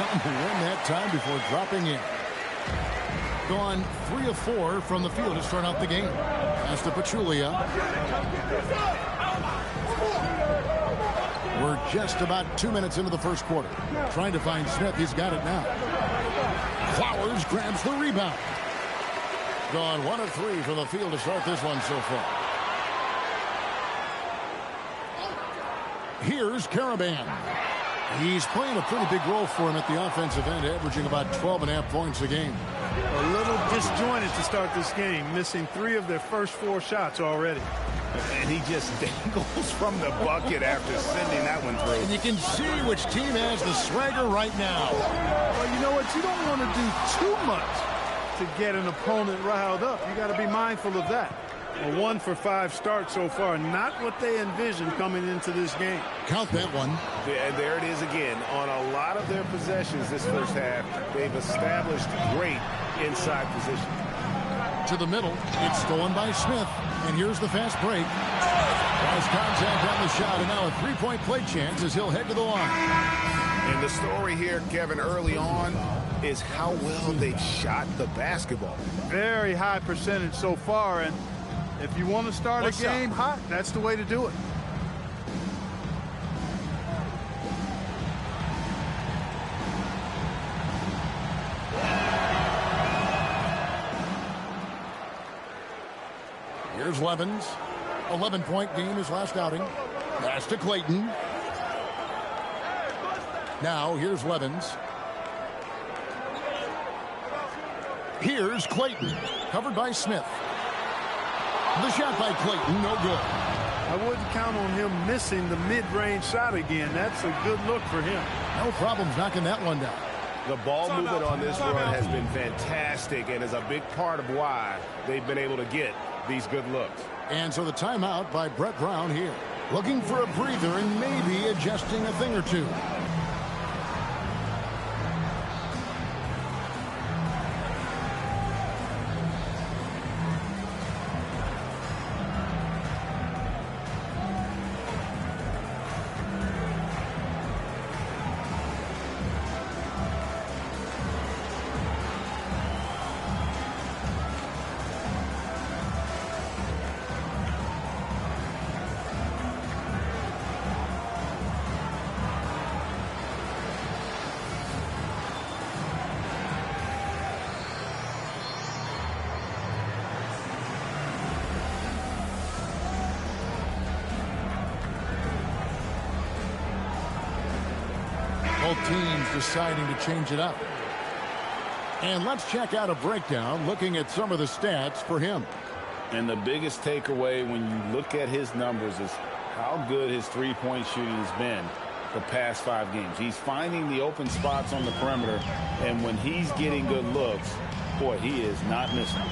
trying to win that time before dropping in. Gone 3 of 4 from the field to start out the game. Pass to Pachulia. We're just about 2 minutes into the first quarter. Trying to find Smith. He's got it now. Flowers grabs the rebound. Gone 1 of 3 from the field to start this one so far. Here's Karaban. He's playing a pretty big role for him at the offensive end, averaging about 12.5 points a game. A little disjointed to start this game, missing 3 of their first 4 shots already. And he just dangles from the bucket after sending that one through. And you can see which team has the swagger right now. Well, you know what? You don't want to do too much to get an opponent riled up. You got to be mindful of that. A 1 for 5 start so far, not what they envisioned coming into this game. Count that one. And there it is again. On a lot of their possessions this first half, they've established great inside position. To the middle, it's stolen by Smith. And here's the fast break. Nice contact on the shot, and now a 3-point play chance as he'll head to the line. And the story here, Kevin, early on is how well they've shot the basketball. Very high percentage so far, and if you want to start a game hot, that's the way to do it. Here's Levens. 11-point game his last outing. Pass to Clayton. Now here's Levens. Here's Clayton. Covered by Smith. The shot by Clayton, no good. I wouldn't count on him missing the mid-range shot again. That's a good look for him. No problems knocking that one down. The ball movement on this run has been fantastic and is a big part of why they've been able to get these good looks. And so the timeout by Brett Brown here. Looking for a breather and maybe adjusting a thing or two. Both teams deciding to change it up. And let's check out a breakdown looking at some of the stats for him. And the biggest takeaway when you look at his numbers is how good his three-point shooting has been the past 5 games. He's finding the open spots on the perimeter, and when he's getting good looks, boy, he is not missing.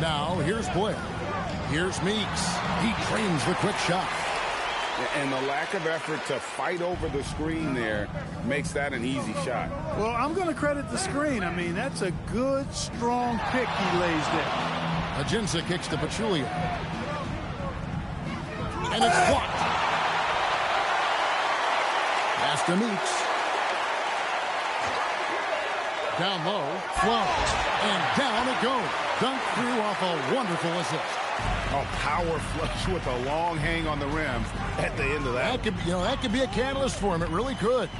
Now here's Blair. Here's Meeks. He trains the quick shot. And the lack of effort to fight over the screen there makes that an easy shot. Well, I'm going to credit the screen. I mean, that's a good, strong pick he lays there. Ajinça kicks to Pachulia. And it's blocked. Pass to Meeks. Down low, Flowers. And down it goes. Dunk through off a wonderful assist. A power flush with a long hang on the rim at the end of that. That could be a catalyst for him. It really could.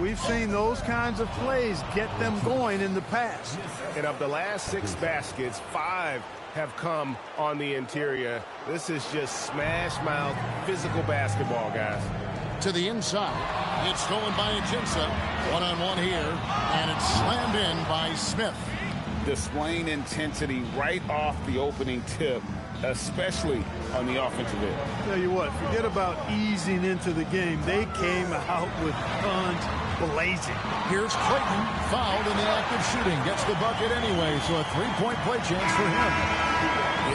We've seen those kinds of plays get them going in the past. And of the last 6 baskets, 5 have come on the interior. This is just smash mouth physical basketball, guys. To the inside. It's stolen by Ajinça. One-on-one here. And it's slammed in by Smith. Displaying intensity right off the opening tip, especially on the offensive end. Tell you what, forget about easing into the game. They came out with guns blazing. Here's Clayton, fouled in the act of shooting. Gets the bucket anyway, so a 3-point play chance for him.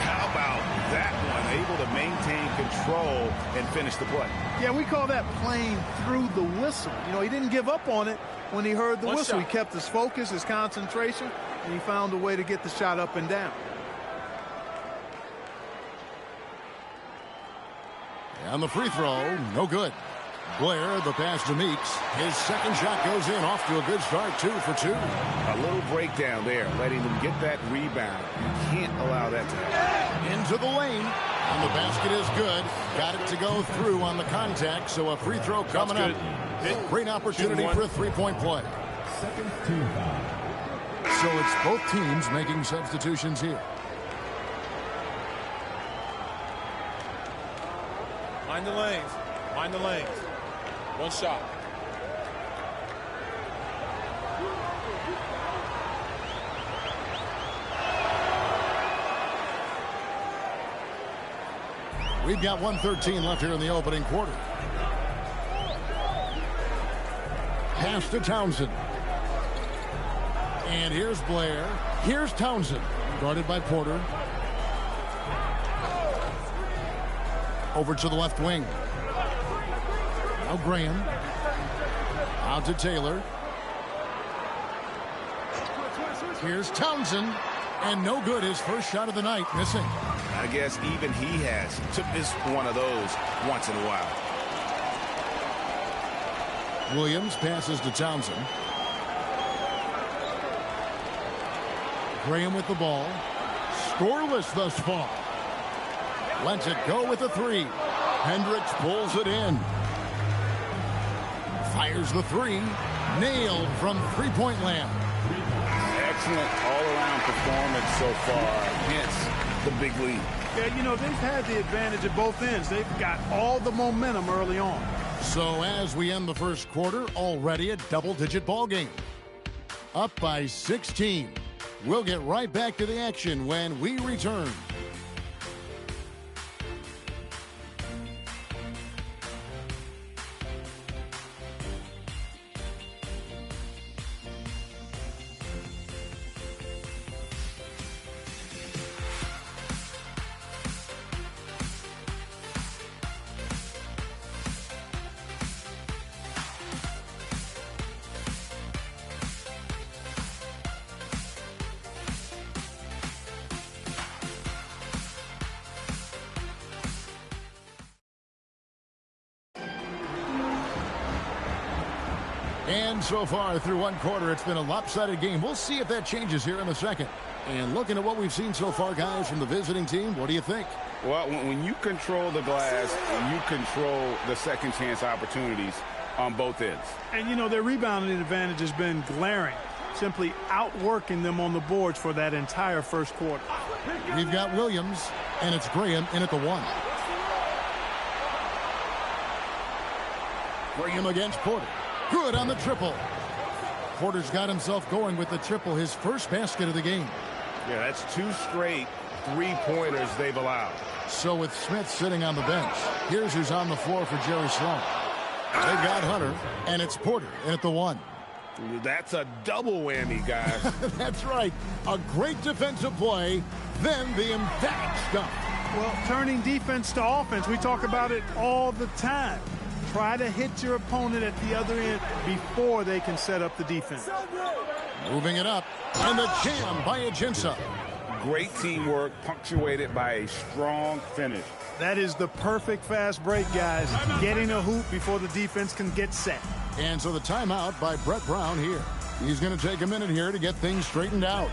How about that one? Able to maintain control and finish the play. Yeah, we call that playing through the whistle. You know, he didn't give up on it when he heard the whistle. He kept his focus, his concentration, and he found a way to get the shot up and down. And the free throw, no good. Blair, the pass to Meeks. His second shot goes in, off to a good start, 2 for 2. A little breakdown there, letting them get that rebound. You can't allow that to happen. Into the lane, and the basket is good. Got it to go through on the contact, so a free throw coming up. Great opportunity for a three-point play. So it's both teams making substitutions here. Mind the lanes. Mind the lanes. One shot. We've got 1:13 left here in the opening quarter. Pass to Townsend. And here's Blair. Here's Townsend. Guarded by Porter. Over to the left wing. Now Graham. Out to Taylor. Here's Townsend. And no good. His first shot of the night. Missing. I guess even he has to miss one of those once in a while. Williams passes to Townsend. Graham with the ball. Scoreless thus far. Lets it go with a three. Hendricks pulls it in. Fires the three. Nailed from three-point land. Excellent all-around performance so far. Hence the big lead. Yeah, you know, they've had the advantage at both ends. They've got all the momentum early on. So as we end the first quarter, already a double-digit ball game. Up by 16. We'll get right back to the action when we return. And so far through one quarter, it's been a lopsided game. We'll see if that changes here in the second. And looking at what we've seen so far, guys, from the visiting team, what do you think? Well, when you control the glass, you control the second chance opportunities on both ends. And, you know, their rebounding advantage has been glaring, simply outworking them on the boards for that entire first quarter. We've got Williams, and it's Graham in at the one. Graham against Porter. Good on the triple. Porter's got himself going with the triple, his first basket of the game. Yeah, that's 2 straight three-pointers they've allowed. So with Smith sitting on the bench, here's who's on the floor for Jerry Sloan. They've got Hunter, and it's Porter in at the one. That's a double whammy, guys. That's right. A great defensive play, then the emphatic stuff. Well, turning defense to offense, we talk about it all the time. Try to hit your opponent at the other end before they can set up the defense. Moving it up, and the jam by Ajinça. Great teamwork, punctuated by a strong finish. That is the perfect fast break, guys. Getting a hoop before the defense can get set. And so the timeout by Brett Brown here. He's going to take a minute here to get things straightened out.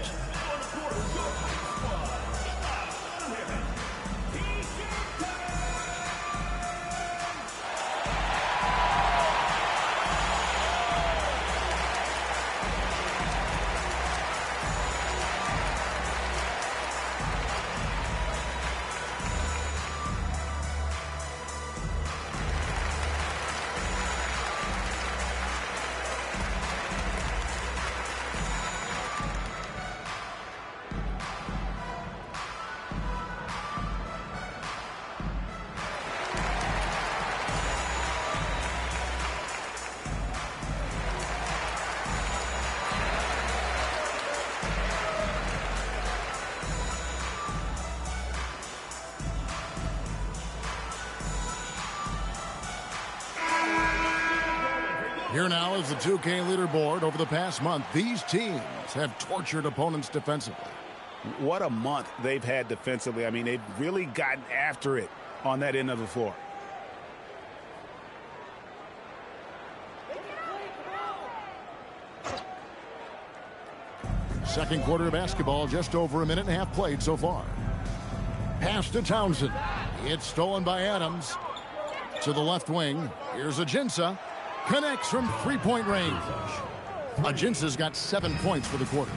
Here now is the 2K leaderboard. Over the past month, these teams have tortured opponents defensively. What a month they've had defensively. I mean, they've really gotten after it on that end of the floor. Second quarter of basketball, just over a minute and a half played so far. Pass to Townsend. It's stolen by Adams. To the left wing. Here's Ajinça. Connects from three-point range. Ajinça's got 7 points for the quarter.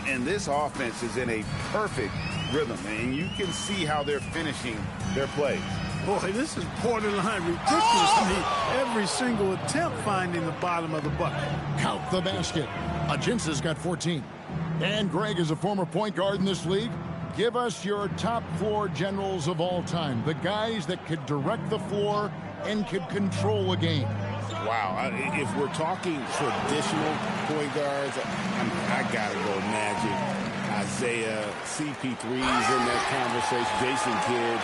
And this offense is in a perfect rhythm, and you can see how they're finishing their plays. Boy, this is borderline ridiculous to me. Every single attempt finding the bottom of the bucket. Count the basket. Ajinça's got 14. And Greg is a former point guard in this league. Give us your top floor generals of all time. The guys that could direct the floor and could control a game. Wow, if we're talking traditional point guards, I got to go Magic, Isaiah, CP3's in that conversation, Jason Kidd.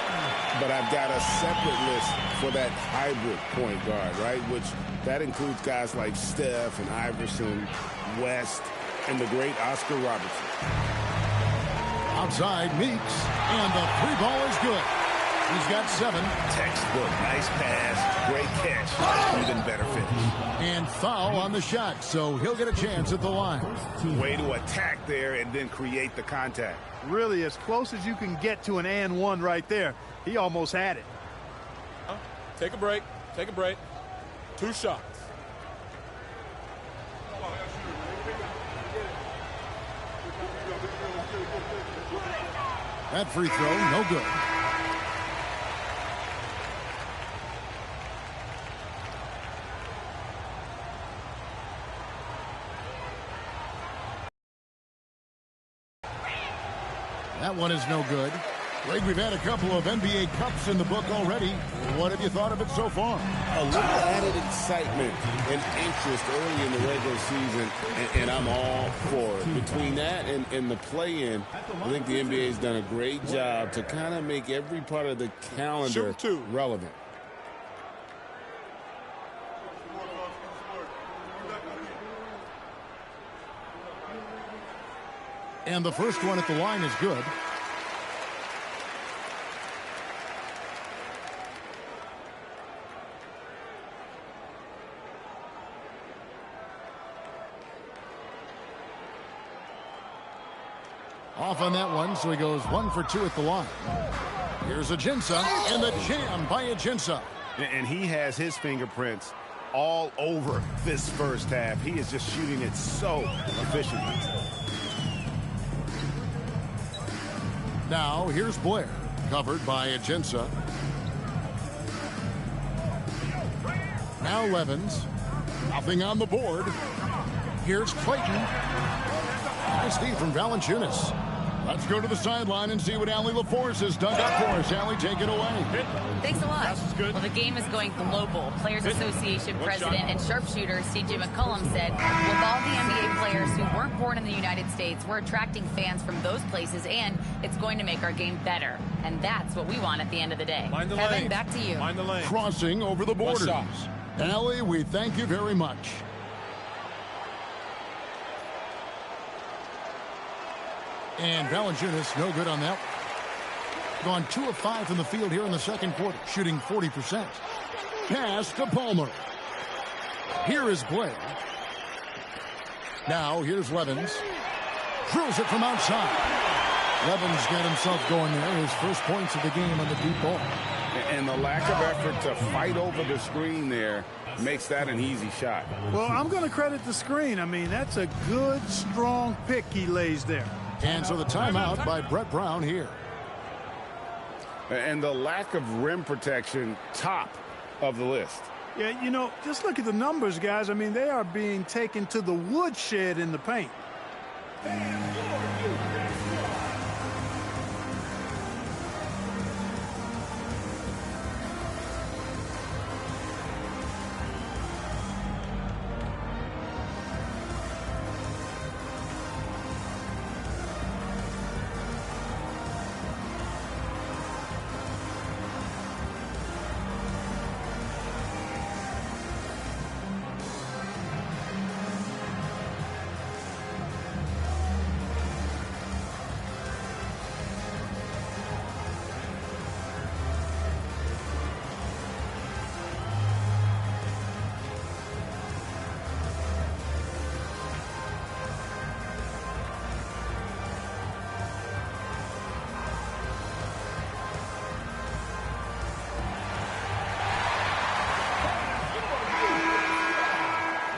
But I've got a separate list for that hybrid point guard, right? Which that includes guys like Steph and Iverson, West, and the great Oscar Robertson. Outside, Meeks, and the three ball is good. He's got 7. Textbook, nice pass, great catch, even better finish. And foul on the shot, so he'll get a chance at the line. Way to attack there and then create the contact. Really as close as you can get to an and one right there. He almost had it. Take a break. Take a break. 2 shots. That free throw, no good. That one is no good. Greg, we've had a couple of NBA Cups in the book already. What have you thought of it so far? A little added excitement and interest early in the regular season, and I'm all for it. Between that and the play-in, I think the NBA has done a great job to kind of make every part of the calendar relevant. And the first one at the line is good. Off on that one, so he goes 1 for 2 at the line. Here's Ajinça, and the jam by Ajinça. And he has his fingerprints all over this first half. He is just shooting it so efficiently. Now, here's Blair, covered by Ajinça. Now Levens. Nothing on the board. Here's Clayton. Nice feed from Valanciunas. Let's go to the sideline and see what Allie LaForce has dug up for us. Allie, take it away. Thanks a lot. Well, the game is going global. Players Association president and sharpshooter C.J. McCollum said, with all the NBA players who weren't born in the United States, we're attracting fans from those places, and it's going to make our game better. And that's what we want at the end of the day. Kevin, back to you. Mind the lane. Crossing over the borders. Allie, we thank you very much. And Valanciunas, no good on that one. Gone 2 of 5 from the field here in the second quarter, shooting 40%. Pass to Palmer. Here is Blair. Now here's Levens. Drills it from outside. Levens got himself going there. His first points of the game on the deep ball. And the lack of effort to fight over the screen there makes that an easy shot. Well, I'm going to credit the screen. I mean, that's a good, strong pick he lays there. And so the timeout by Brett Brown here. And the lack of rim protection, top of the list. Yeah, you know, just look at the numbers, guys. I mean, they are being taken to the woodshed in the paint.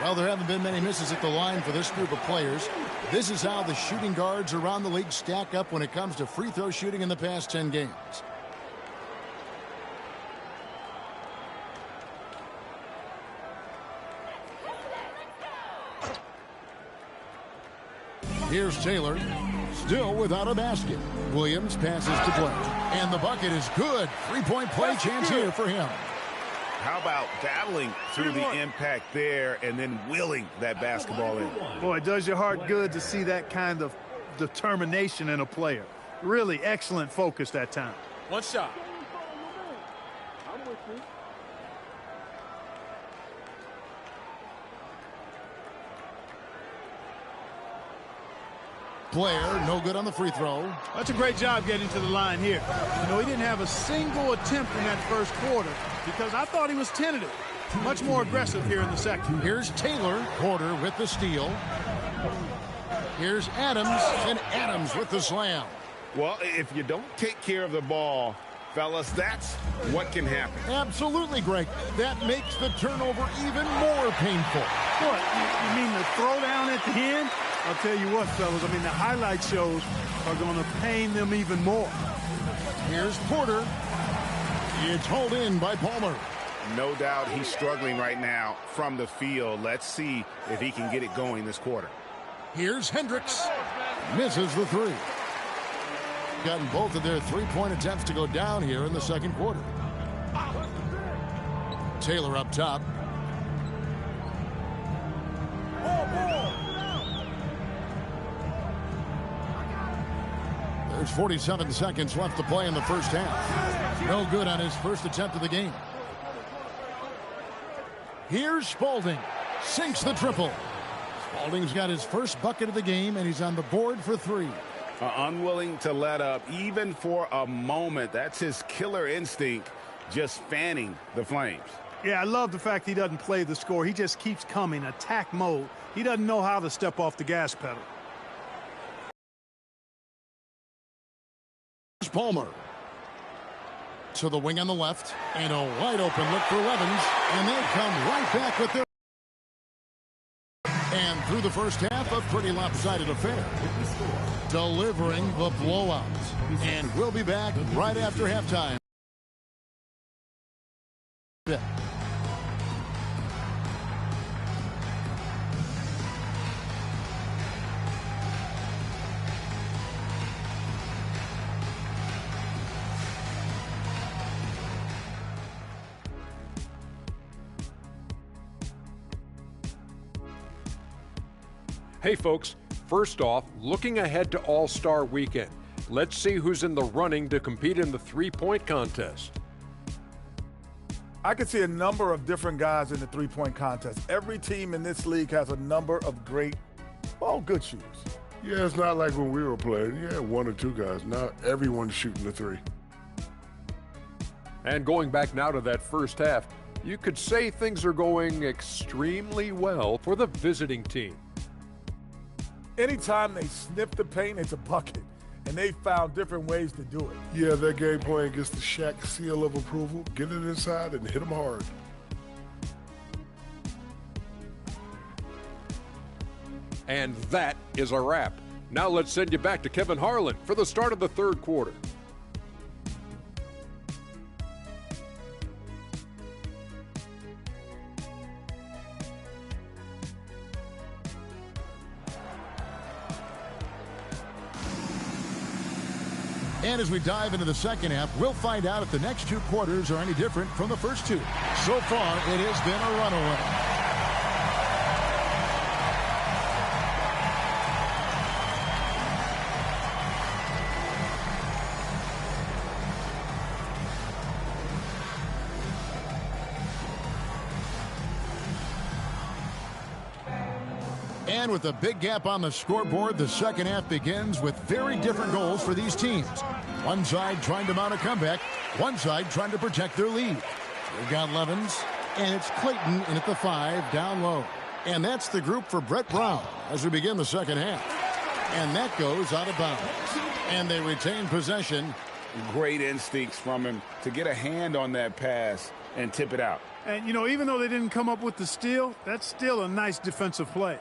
Well, there haven't been many misses at the line for this group of players. This is how the shooting guards around the league stack up when it comes to free throw shooting in the past 10 games. Here's Taylor, still without a basket. Williams passes to Blake, and the bucket is good. Three-point play chance here for him. How about battling through the impact there and then willing that basketball in? Boy, it does your heart good to see that kind of determination in a player. Really excellent focus that time. One shot. Blair, no good on the free throw. That's a great job getting to the line here. You know, he didn't have a single attempt in that first quarter because I thought he was tentative. Much more aggressive here in the second. Here's Taylor. Porter with the steal. Here's Adams, and Adams with the slam. Well, if you don't take care of the ball, fellas, that's what can happen. Absolutely, Greg. That makes the turnover even more painful. What, you mean the throwdown at the end? I'll tell you what, fellas, I mean, the highlight shows are going to pain them even more. Here's Porter. It's hauled in by Palmer. No doubt he's struggling right now from the field. Let's see if he can get it going this quarter. Here's Hendricks. Misses the three. Gotten both of their three-point attempts to go down here in the second quarter. Taylor up top. There's 47 seconds left to play in the first half. No good on his first attempt of the game. Here's Spalding. Sinks the triple. Spalding's got his first bucket of the game, and he's on the board for three. Unwilling to let up even for a moment. That's his killer instinct, just fanning the flames. Yeah, I love the fact he doesn't play the score. He just keeps coming, attack mode. He doesn't know how to step off the gas pedal. Palmer to the wing on the left, and a wide open look for Levens, and they come right back with their. And through the first half, a pretty lopsided affair, delivering the blowout. And we'll be back right after halftime. Hey folks, first off, looking ahead to All-Star Weekend. Let's see who's in the running to compete in the three-point contest. I can see a number of different guys in the three-point contest. Every team in this league has a number of great, good shooters. Yeah, it's not like when we were playing. You had one or two guys. Now everyone's shooting the three. And going back now to that first half, you could say things are going extremely well for the visiting team. Anytime they sniff the paint, it's a bucket. And they found different ways to do it. Yeah, their game plan gets the Shaq seal of approval. Get it inside and hit them hard. And that is a wrap. Now let's send you back to Kevin Harlan for the start of the third quarter. And as we dive into the second half, we'll find out if the next two quarters are any different from the first two. So far, it has been a runaway. And with a big gap on the scoreboard, the second half begins with very different goals for these teams. One side trying to mount a comeback, one side trying to protect their lead. We've got Levens, and it's Clayton in at the 5, down low. And that's the group for Brett Brown as we begin the second half. And that goes out of bounds. And they retain possession. Great instincts from him to get a hand on that pass and tip it out. And, you know, even though they didn't come up with the steal, that's still a nice defensive play.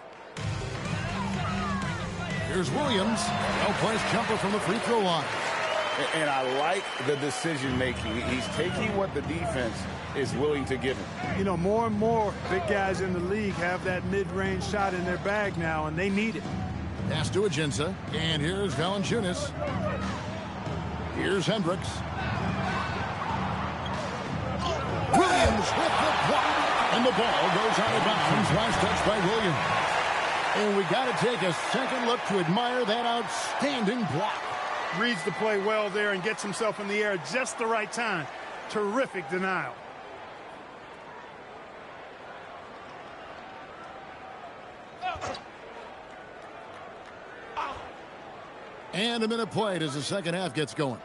Here's Williams. Well-placed jumper from the free throw line. And I like the decision-making. He's taking what the defense is willing to give him. You know, more and more big guys in the league have that mid-range shot in their bag now, and they need it. Pass to Ajinça. And here's Valanciunas. Here's Hendricks. Williams with the block. And the ball goes out of bounds. Last touch by Williams. And we got to take a second look to admire that outstanding block. Reads the play well there and gets himself in the air at just the right time. Terrific denial. And a minute played as the second half gets going.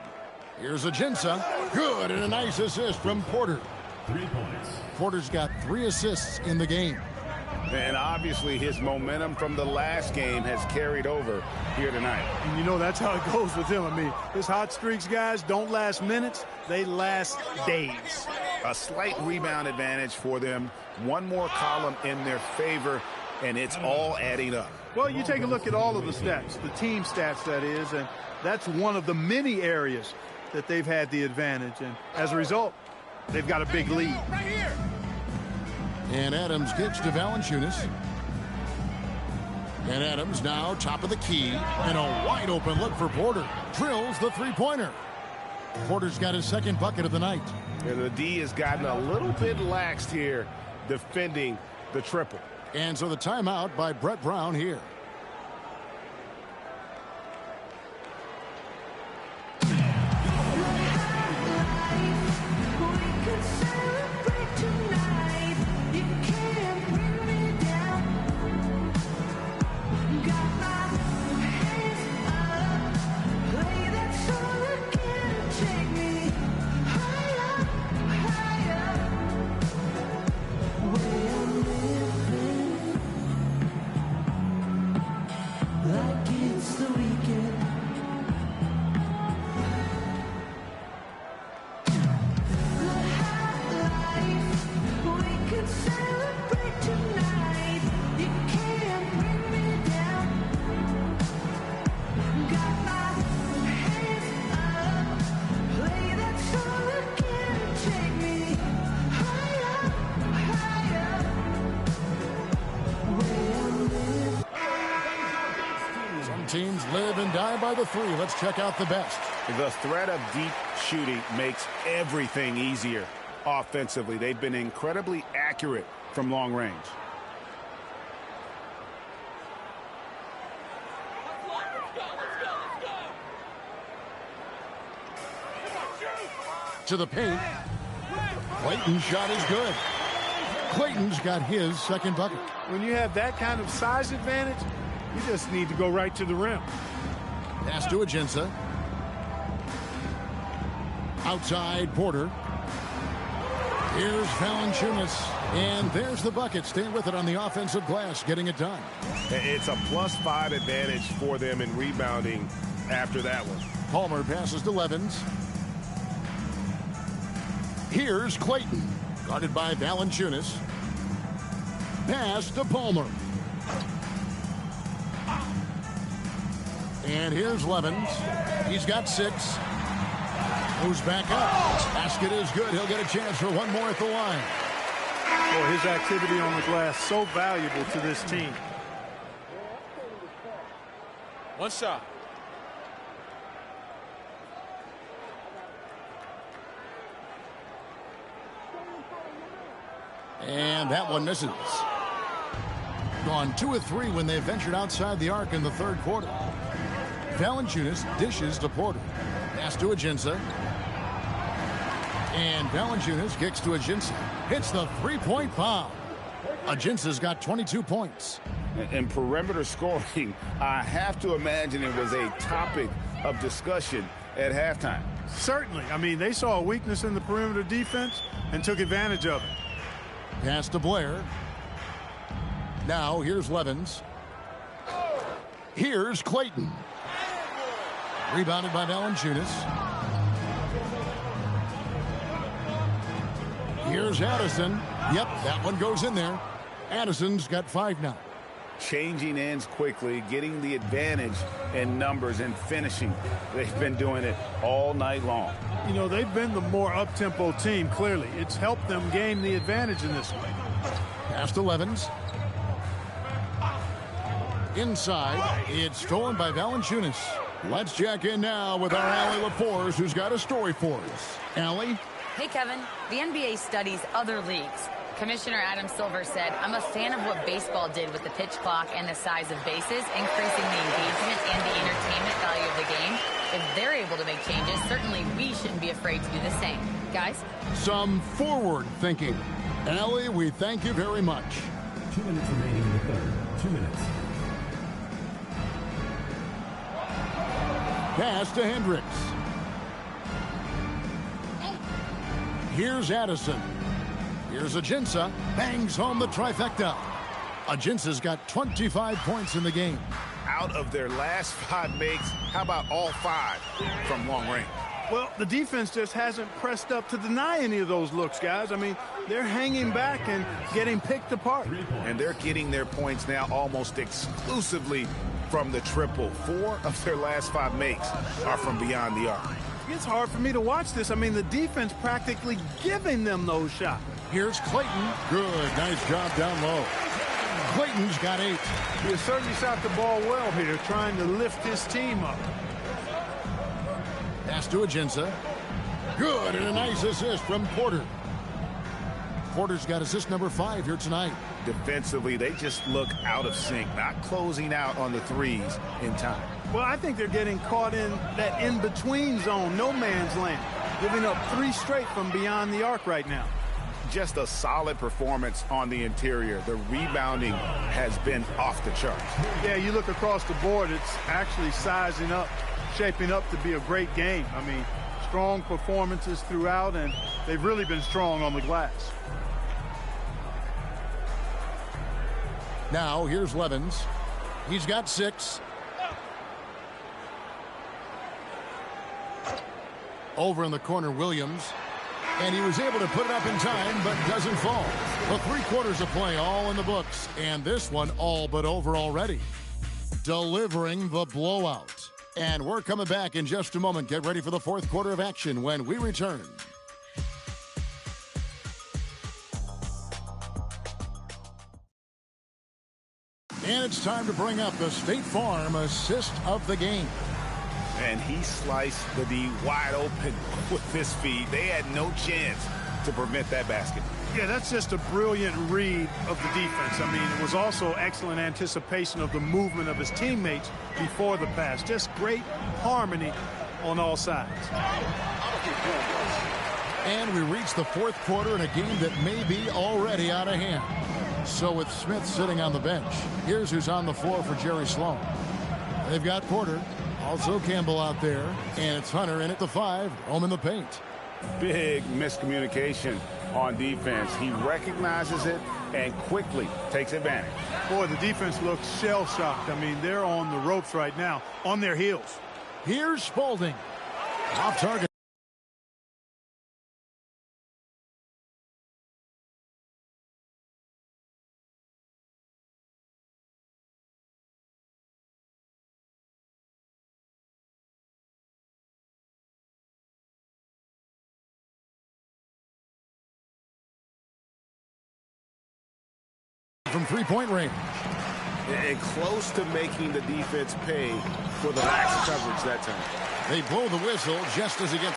Here's Ajinça. Good, and a nice assist from Porter. 3 points. Porter's got 3 assists in the game. And obviously his momentum from the last game has carried over here tonight. And you know that's how it goes with him. I mean, his hot streaks, guys, don't last minutes. They last days. A slight rebound advantage for them. One more column in their favor, and it's all adding up. Well, you take a look at all of the stats, the team stats, that is, and that's one of the many areas that they've had the advantage. And as a result, they've got a big lead. Right here. And Adams gets to Valanciunas. And Adams now top of the key. And a wide open look for Porter. Drills the three-pointer. Porter's got his second bucket of the night. And the D has gotten a little bit laxed here defending the triple. And so the timeout by Brett Brown here. Teams live and die by the three. Let's check out the best. The threat of deep shooting makes everything easier offensively. They've been incredibly accurate from long range. To the paint. Clayton's shot is good. Clayton's got his second bucket. When you have that kind of size advantage, you just need to go right to the rim. Pass to Ajinça. Outside Porter. Here's Valanciunas. And there's the bucket. Staying with it on the offensive glass, getting it done. It's a +5 advantage for them in rebounding after that one. Palmer passes to Levens. Here's Clayton. Guarded by Valanciunas. Pass to Palmer. And here's Levens. He's got 6. Moves back up. Basket is good. He'll get a chance for one more at the line. Boy, his activity on the glass so valuable to this team. One shot. And that one misses. Gone 2 of 3 when they ventured outside the arc in the third quarter. Valanciunas dishes to Porter. Pass to Ajinça. And Valanciunas kicks to Ajinça. Hits the three-point bomb. Ajinça's got 22 points. And perimeter scoring, I have to imagine it was a topic of discussion at halftime. Certainly. I mean, they saw a weakness in the perimeter defense and took advantage of it. Pass to Blair. Now here's Levens. Here's Clayton. Rebounded by Valanciunas. Here's Here's Addison. Yep, that one goes in there. Addison's got 5 now. Changing ends quickly, getting the advantage in numbers and finishing. They've been doing it all night long. You know, they've been the more up-tempo team, clearly. It's helped them gain the advantage in this one. Pass to Levens. Inside, it's stolen by Valanciunas. Let's check in now with our Allie LaForce, who's got a story for us. Allie? Hey, Kevin. The NBA studies other leagues. Commissioner Adam Silver said, I'm a fan of what baseball did with the pitch clock and the size of bases, increasing the engagement and the entertainment value of the game. If they're able to make changes, certainly we shouldn't be afraid to do the same. Guys? Some forward thinking. Allie, we thank you very much. 2 minutes remaining in the third. 2 minutes. Pass to Hendricks. Here's Addison. Here's Ajinça. Bangs home the trifecta. Ajinça's got 25 points in the game. Out of their last 5 makes, how about all 5 from long range? Well, the defense just hasn't pressed up to deny any of those looks, guys. I mean, they're hanging back and getting picked apart. And they're getting their points now almost exclusively from the triple. 4 of their last 5 makes are from beyond the arc. It's hard for me to watch this. I mean, the defense practically giving them those shots. Here's Clayton. Good. Nice job down low. Clayton's got 8. He has certainly shot the ball well here, trying to lift his team up. Pass to Ajinça. Good, and a nice assist from Porter. Porter's got assist number 5 here tonight. Defensively, they just look out of sync, not closing out on the threes in time. Well, I think they're getting caught in that in-between zone, no man's land, giving up 3 straight from beyond the arc right now. Just a solid performance on the interior. The rebounding has been off the charts. Yeah, you look across the board, it's actually sizing up, shaping up to be a great game. I mean, strong performances throughout, and they've really been strong on the glass. Now, here's Levens. He's got 6. Over in the corner, Williams. And he was able to put it up in time, but doesn't fall. Well, 3 quarters of play all in the books, and this one all but over already. Delivering the blowout. And we're coming back in just a moment. Get ready for the 4th quarter of action when we return. And it's time to bring up the State Farm assist of the game. And he sliced the D wide open with this feed. They had no chance to prevent that basket. Yeah, that's just a brilliant read of the defense. I mean, it was also excellent anticipation of the movement of his teammates before the pass. Just great harmony on all sides. And we reach the 4th quarter in a game that may be already out of hand. So with Smith sitting on the bench, here's who's on the floor for Jerry Sloan. They've got Porter, also Campbell out there, and it's Hunter in at the 5, home in the paint. Big miscommunication on defense. He recognizes it and quickly takes advantage. Boy, the defense looks shell-shocked. I mean, they're on the ropes right now, on their heels. Here's Spalding. Off target. From 3-point range. And close to making the defense pay for the lax coverage that time. They blow the whistle just as he gets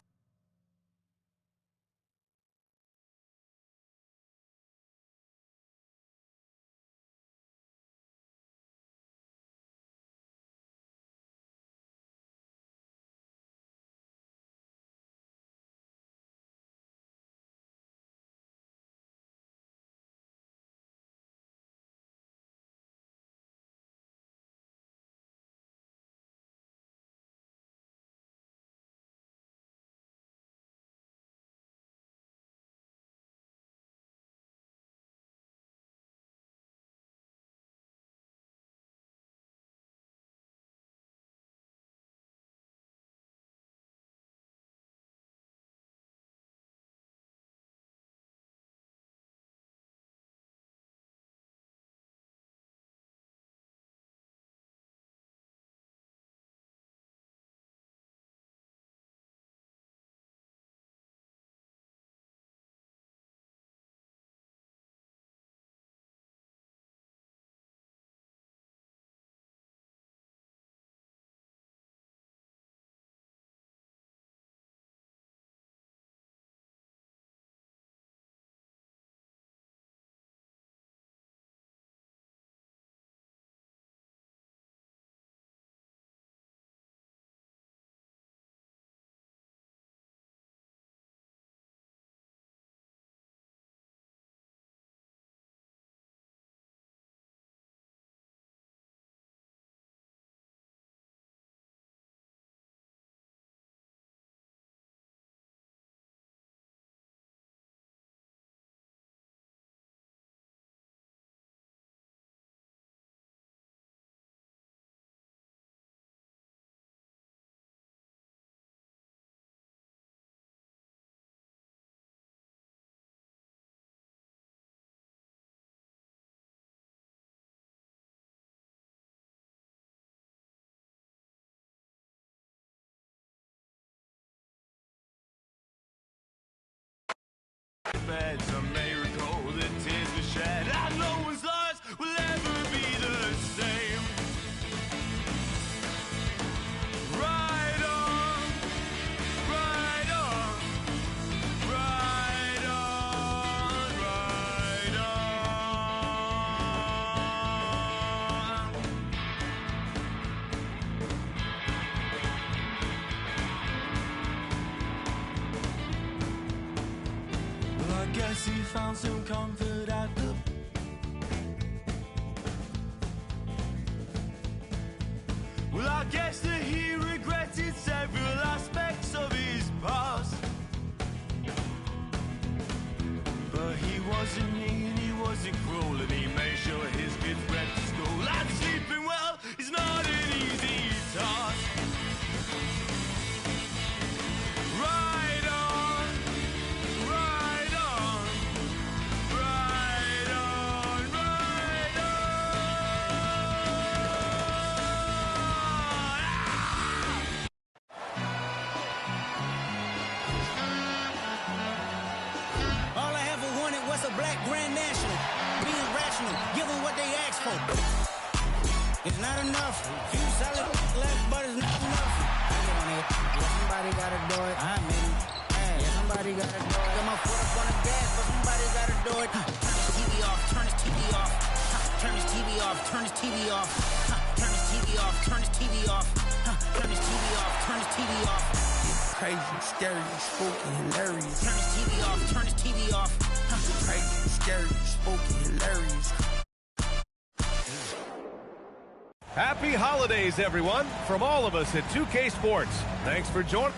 spreads a miracle that tears were shed, and no one's lives will ever be the same. Ride on, ride on, ride on, ride on. Well, I guess he found some comfort at the Well, I guess that he regretted several aspects of his past. But he wasn't mean, he wasn't cruel, and he made sure his kids went to school. And sleeping well is not an easy task. Ride on, ride on, ride on, ride on. All I ever wanted was a black grand national. Being rational, give them what they ask for. It's not enough. Few solid left, but it's not enough. I get on it. Yeah, somebody gotta do it. I'm in. Hey, yeah, somebody gotta do it. Got my foot up on the gas, but somebody gotta do it. Turn this TV off. Turn this TV off. Turn this TV off. Turn this TV off. Turn this TV off. Turn this TV off. Turn this TV off. Turn this TV off. Crazy, scary, spooky, hilarious. Turn this TV off. Turn this TV off. Crazy, scary, spooky, hilarious. Happy holidays, everyone, from all of us at 2K Sports. Thanks for joining.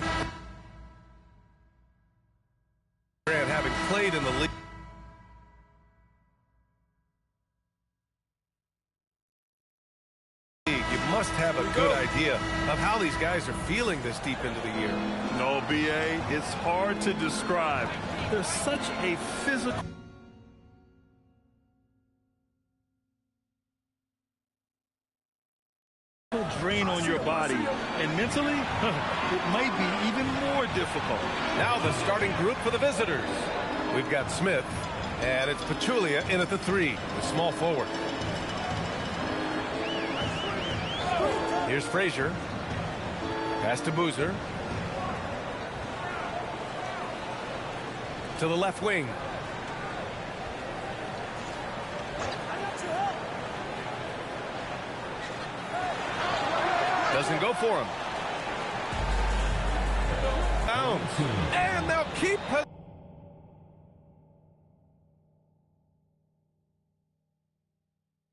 And having played in the league. You must have a good idea of how these guys are feeling this deep into the year. No, B.A., it's hard to describe. There's such a physical drain on your body, and mentally, it might be even more difficult. Now the starting group for the visitors. We've got Smith, and it's Pachulia in at the 3, the small forward. Here's Frazier. Pass to Boozer. To the left wing. Doesn't go for him. Bounce. And they'll keep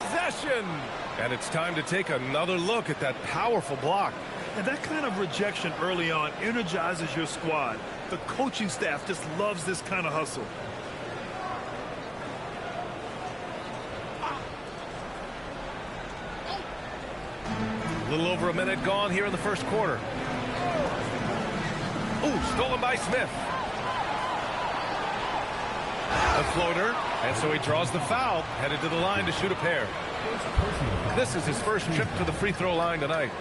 possession. And it's time to take another look at that powerful block. And that kind of rejection early on energizes your squad. The coaching staff just loves this kind of hustle. A little over a minute gone here in the first quarter. Ooh, stolen by Smith. The floater, and so he draws the foul, headed to the line to shoot a pair. This is his first trip to the free throw line tonight.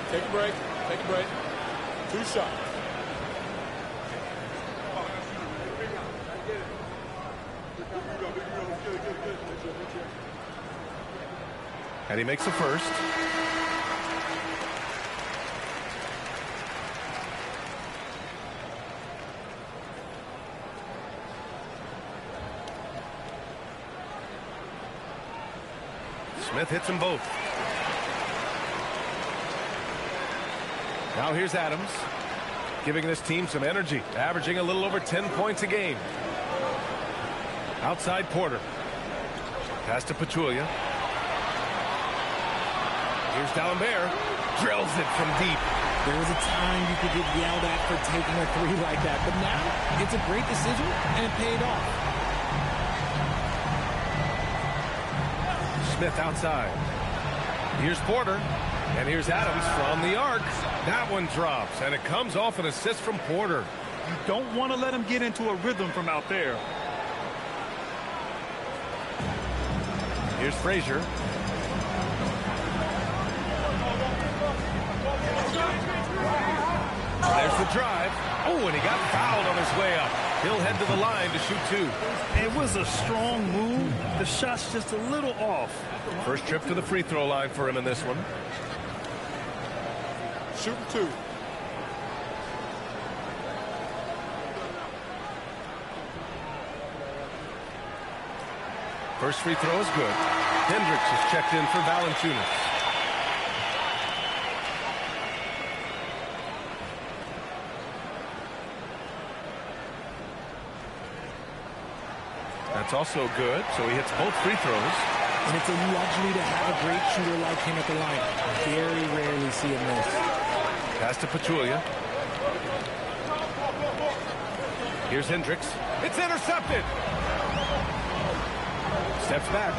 Take a break. Take a break. 2 shots. And he makes the first. Smith hits them both. Now here's Adams, giving this team some energy, averaging a little over 10 points a game. Outside Porter. Pass to Pachulia. Here's D'Alembert. Drills it from deep. There was a time you could get yelled at for taking a 3 like that, but now it's a great decision and it paid off. Smith outside. Here's Porter. And here's Adams from the arc. That one drops, and it comes off an assist from Porter. You don't want to let him get into a rhythm from out there. Here's Frazier. There's the drive. Oh, and he got fouled on his way up. He'll head to the line to shoot 2. It was a strong move. The shot's just a little off. First trip to the free throw line for him in this one. Shooting 2. First free throw is good. Hendricks is checked in for Valanciunas. That's also good, so he hits both free throws. And it's a luxury to have a great shooter like him at the line. Very rarely see him miss. Pass to Pachulia. Here's Hendricks. It's intercepted. Steps back.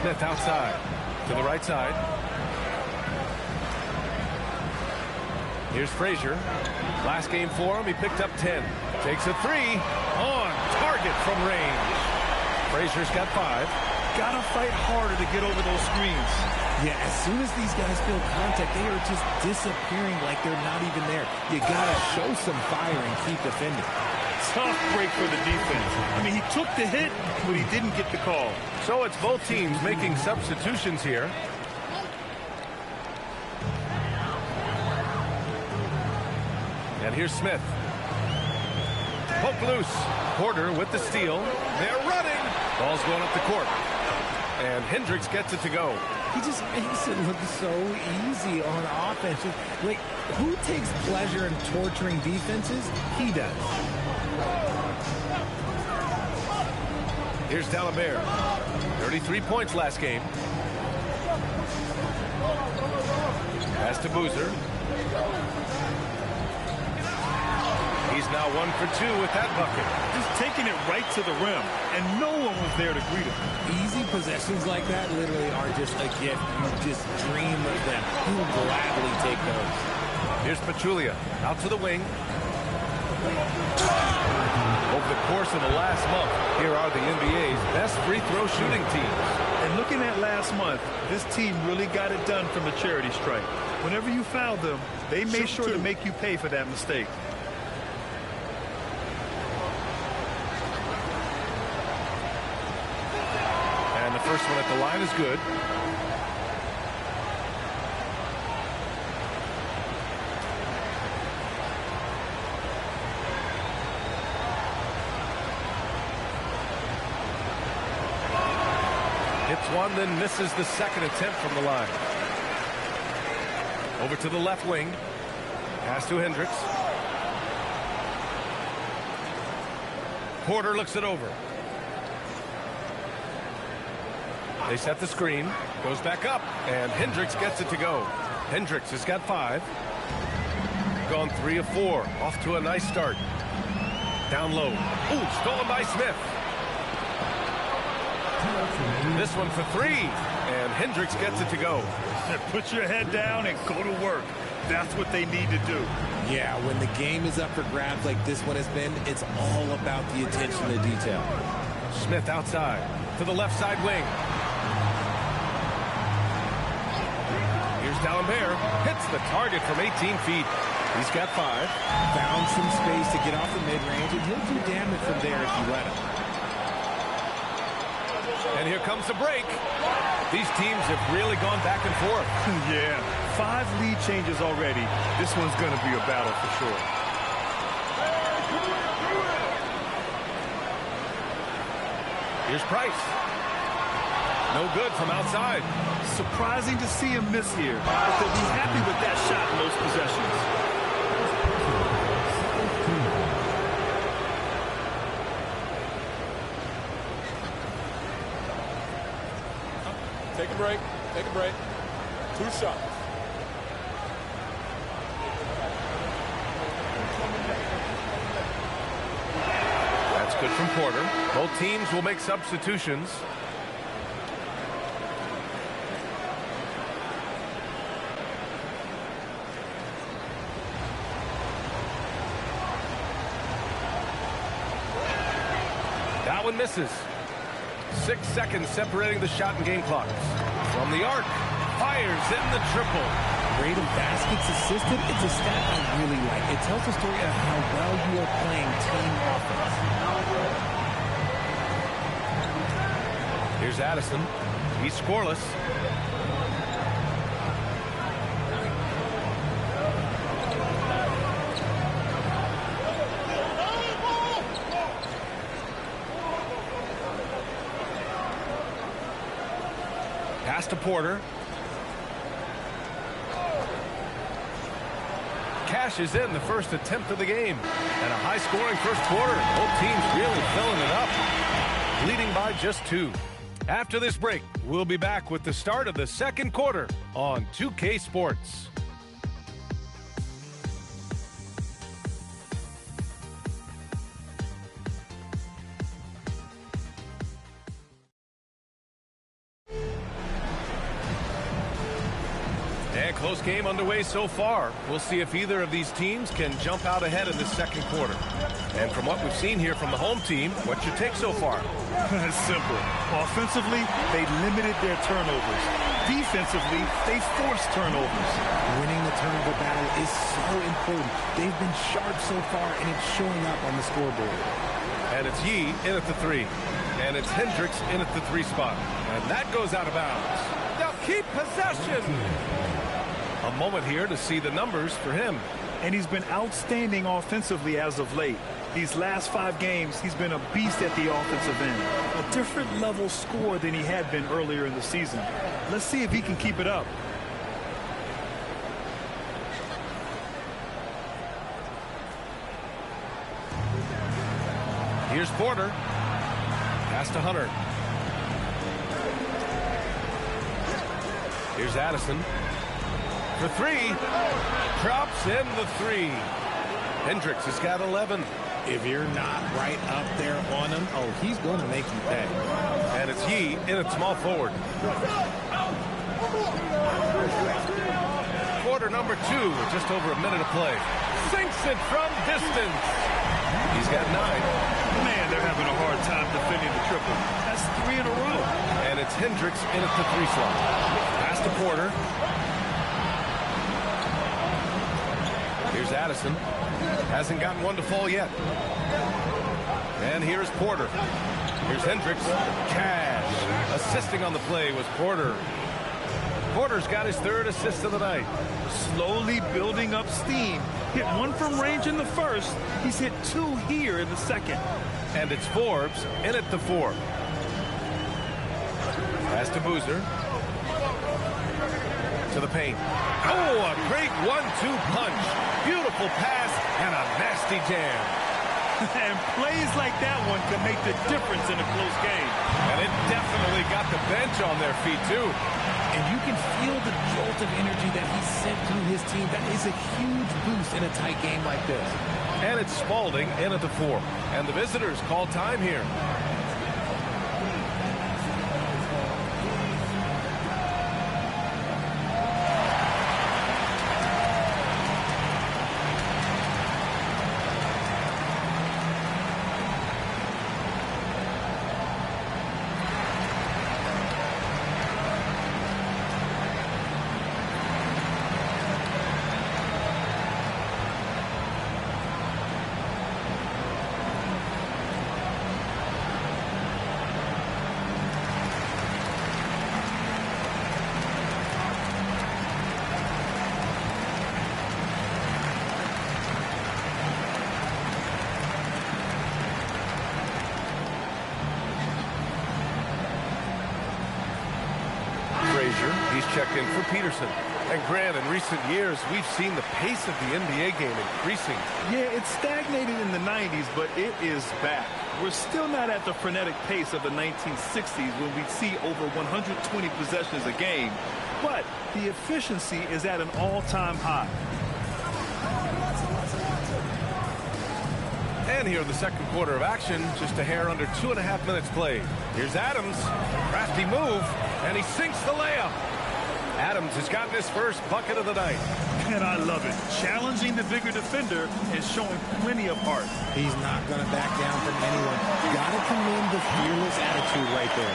Smith outside. To the right side. Here's Frazier. Last game for him, he picked up 10. Takes a 3. On target from range. Frazier's got 5. Gotta fight harder to get over those screens. Yeah, as soon as these guys feel contact, they are just disappearing like they're not even there. You gotta show some fire and keep defending. Tough break for the defense. I mean, he took the hit, but he didn't get the call. So it's both teams making substitutions here. And here's Smith. Poke loose. Porter with the steal. They're running. Ball's going up the court. And Hendricks gets it to go. He just makes it look so easy on offense. Like, who takes pleasure in torturing defenses? He does. Here's D'Alembert. 33 points last game. Pass to Boozer. He's now 1 for 2 with that bucket. Just taking it right to the rim, and no one was there to greet him. Easy possessions like that literally are just a gift. You just dream of them. You will gladly take those. Here's Pachulia. Out to the wing. Over the course of the last month, here are the NBA's best free throw shooting teams. And looking at last month, this team really got it done from the charity stripe. Whenever you fouled them, they made sure to make you pay for that mistake. And the first one at the line is good. Hits one, then misses the second attempt from the line. Over to the left wing. Pass to Hendricks. Porter looks it over. They set the screen. Goes back up. And Hendricks gets it to go. Hendricks has got 5. Gone 3 of 4. Off to a nice start. Down low. Ooh, stolen by Smith. This one for 3. And Hendricks gets it to go. Put your head down and go to work. That's what they need to do. Yeah, when the game is up for grabs like this one has been, it's all about the attention to detail. Smith outside to the left side wing. Here's D'Alembert. Hits the target from 18 feet. He's got 5. Found some space to get off the mid-range, and he'll do damage from there if you let him. And here comes the break. These teams have really gone back and forth. Yeah, 5 lead changes already. This one's going to be a battle for sure. Here's Price. No good from outside. Surprising to see him miss here, but they'll be happy with that shot in those possessions. Take a break. Take a break. 2 shots. That's good from Porter. Both teams will make substitutions. That one misses. 6 seconds separating the shot and game clocks. From the arc, fires in the triple. rate of baskets assisted, it's a stat I really like. It tells the story of how well you are playing team offense. Here's Addison. He's scoreless. Pass to Porter. Cashes in the first attempt of the game. And a high-scoring first quarter. Both teams really filling it up. Leading by just 2. After this break, we'll be back with the start of the second quarter on 2K Sports. Close game underway so far. We'll see if either of these teams can jump out ahead in this second quarter. And from what we've seen here from the home team, what's your take so far? It's simple. Offensively, they limited their turnovers. Defensively, they forced turnovers. Winning the turnover battle is so important. They've been sharp so far, and it's showing up on the scoreboard. And it's Yee in at the 3. And it's Hendricks in at the 3 spot. And that goes out of bounds. They'll keep possession. A moment here to see the numbers for him. And he's been outstanding offensively as of late. These last 5 games, he's been a beast at the offensive end. A different level score than he had been earlier in the season. Let's see if he can keep it up. Here's Porter. Pass to Hunter. Here's Addison. For 3, drops in the 3. Hendricks has got 11. If you're not right up there on him, oh, he's going to make you pay. And it's Yee in at small forward. Quarter number 2 with just over a minute of play. Sinks it from distance. He's got 9. Man, they're having a hard time defending the triple. That's 3 in a row. And it's Hendricks in at the 3 slot. Pass to Porter. Here's Addison. Hasn't gotten one to fall yet. And here's Porter. Here's Hendricks. Cash. Assisting on the play was Porter. Porter's got his 3rd assist of the night. Slowly building up steam. Hit 1 from range in the first. He's hit 2 here in the second. And it's Forbes in at the 4. Pass to Boozer. To the paint. Oh, a great 1-2 punch. Beautiful pass and a nasty jam. And plays like that one can make the difference in a close game. And it definitely got the bench on their feet, too. And you can feel the jolt of energy that he sent through his team. That is a huge boost in a tight game like this. And it's Spalding in at the 4. And the visitors call time here. He's checked in for Peterson. And Grant, in recent years, we've seen the pace of the NBA game increasing. Yeah, it stagnated in the 90s, but it is back. We're still not at the frenetic pace of the 1960s when we see over 120 possessions a game, but the efficiency is at an all-time high. And here in the second quarter of action, just a hair under 2.5 minutes played. Here's Adams, crafty move, and he sinks the layup. Adams has gotten his first bucket of the night. And I love it. Challenging the bigger defender and showing plenty of heart. He's not going to back down from anyone. Got to commend the fearless attitude right there.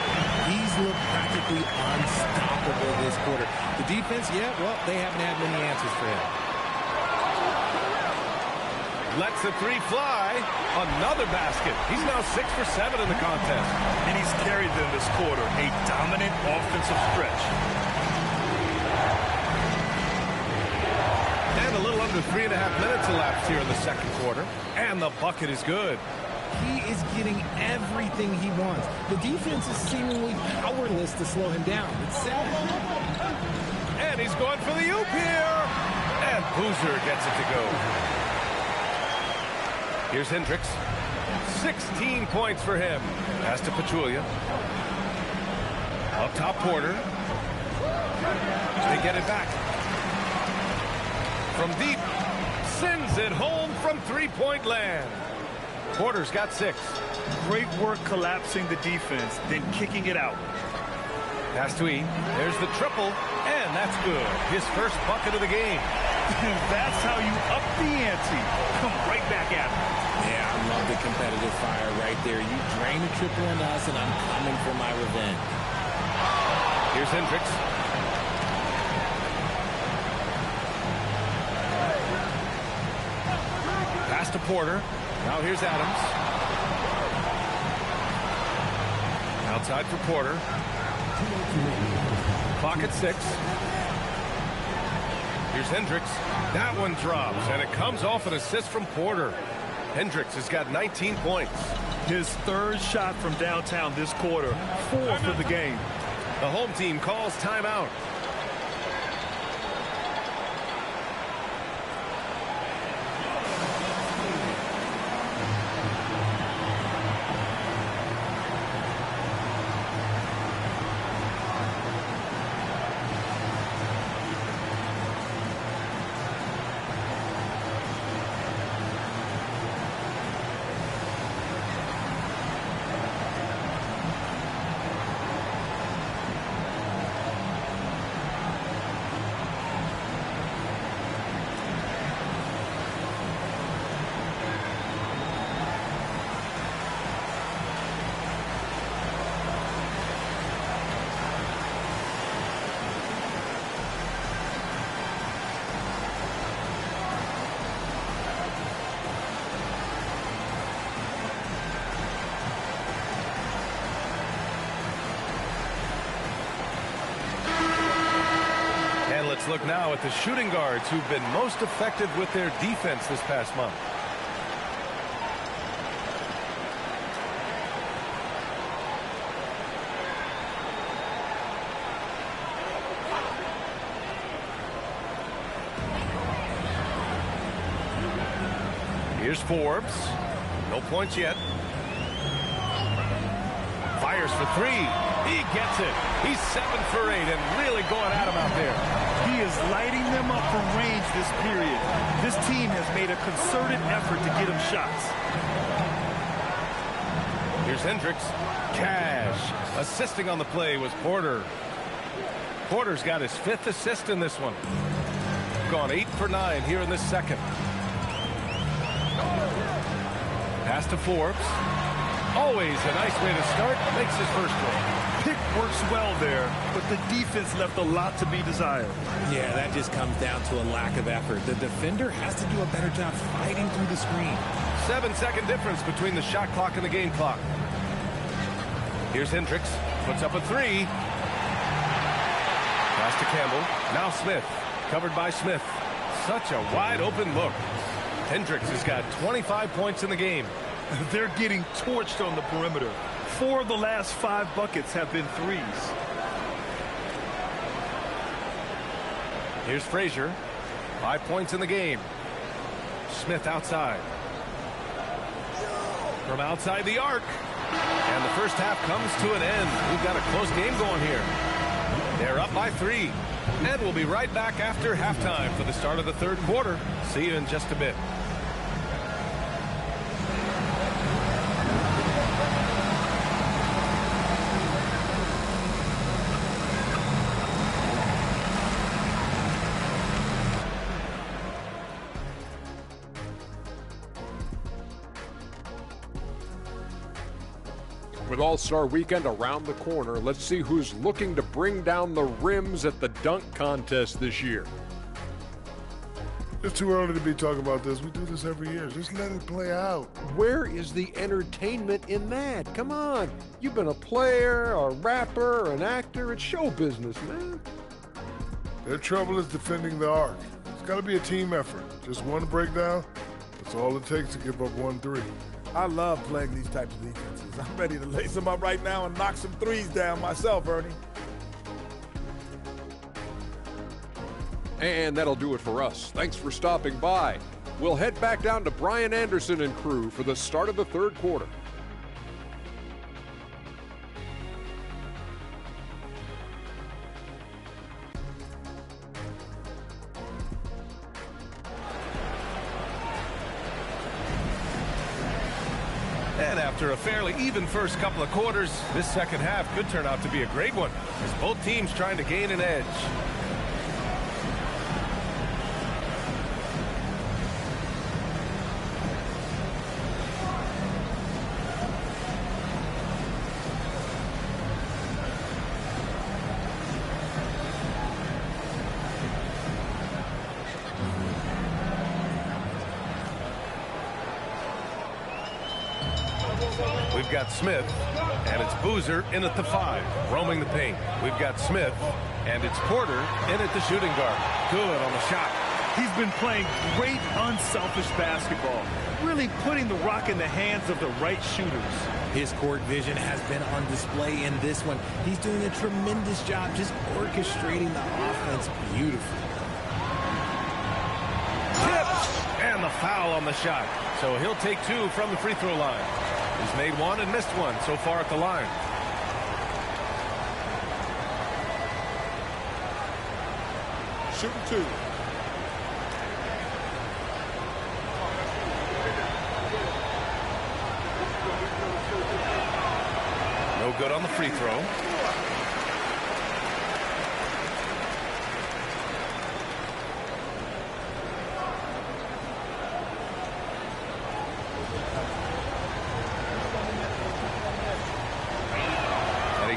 He's looked practically unstoppable this quarter. The defense, yeah, well, they haven't had many answers for him. Lets the three fly. Another basket. He's now 6 for 7 in the contest. And he's carried them this quarter. A dominant offensive stretch. And a little under 3.5 minutes elapsed here in the second quarter. And the bucket is good. He is getting everything he wants. The defense is seemingly powerless to slow him down. It's sad. And he's going for the oop here. And Boozer gets it to go. Here's Hendricks. 16 points for him. Pass to Pachulia. Up top, Porter. They get it back. From deep. Sends it home from three-point land. Porter's got 6. Great work collapsing the defense, then kicking it out. Pass to E. There's the triple, and that's good. His first bucket of the game. That's how you up the ante. Come right back at him. Yeah, I love the competitive fire right there. You drain a triple on us, and I'm coming for my revenge. Here's Hendricks. Pass to Porter. Now here's Adams. Outside for Porter. Clock at 6. Here's Hendricks. That one drops, and it comes off an assist from Porter. Hendricks has got 19 points. His third shot from downtown this quarter. 4 for the game. The home team calls timeout. Let's look now at the shooting guards who've been most effective with their defense this past month. Here's Forbes. No points yet. Fires for 3. He gets it. He's 7 for 8 and really going at him out there. He is lighting them up from range this period. This team has made a concerted effort to get him shots. Here's Hendricks. Cash. Assisting on the play was Porter. Porter's got his 5th assist in this one. Gone 8 for 9 here in this second. Pass to Forbes. Always a nice way to start. Makes his first one. Pick works well there, but the defense left a lot to be desired. Yeah, that just comes down to a lack of effort. The defender has to do a better job fighting through the screen. 7-second difference between the shot clock and the game clock. Here's Hendricks. Puts up a 3. Pass to Campbell. Now Smith. Covered by Smith. Such a wide open look. Hendricks has got 25 points in the game. They're getting torched on the perimeter. 4 of the last 5 buckets have been threes. Here's Frazier. 5 points in the game. Smith outside. From outside the arc. And the first half comes to an end. We've got a close game going here. They're up by 3. And we'll be right back after halftime for the start of the third quarter. See you in just a bit. With All-Star Weekend around the corner, let's see who's looking to bring down the rims at the dunk contest this year. It's too early to be talking about this. We do this every year. Just let it play out. Where is the entertainment in that? Come on. You've been a player, a rapper, an actor. It's show business, man. Their trouble is defending the arc. It's got to be a team effort. Just one breakdown, that's all it takes to give up 1-3. I love playing these types of defenses. I'm ready to lace them up right now and knock some threes down myself, Ernie. And that'll do it for us. Thanks for stopping by. We'll head back down to Brian Anderson and crew for the start of the third quarter. And after a fairly even first couple of quarters, this second half could turn out to be a great one, as both teams trying to gain an edge. We've got Smith, and it's Boozer in at the 5, roaming the paint. We've got Smith, and it's Porter in at the shooting guard. Good on the shot. He's been playing great, unselfish basketball, really putting the rock in the hands of the right shooters. His court vision has been on display in this one. He's doing a tremendous job just orchestrating the offense beautifully. Tipped, and the foul on the shot. So he'll take 2 from the free throw line. He's made 1 and missed 1 so far at the line. Shooting 2. No good on the free throw.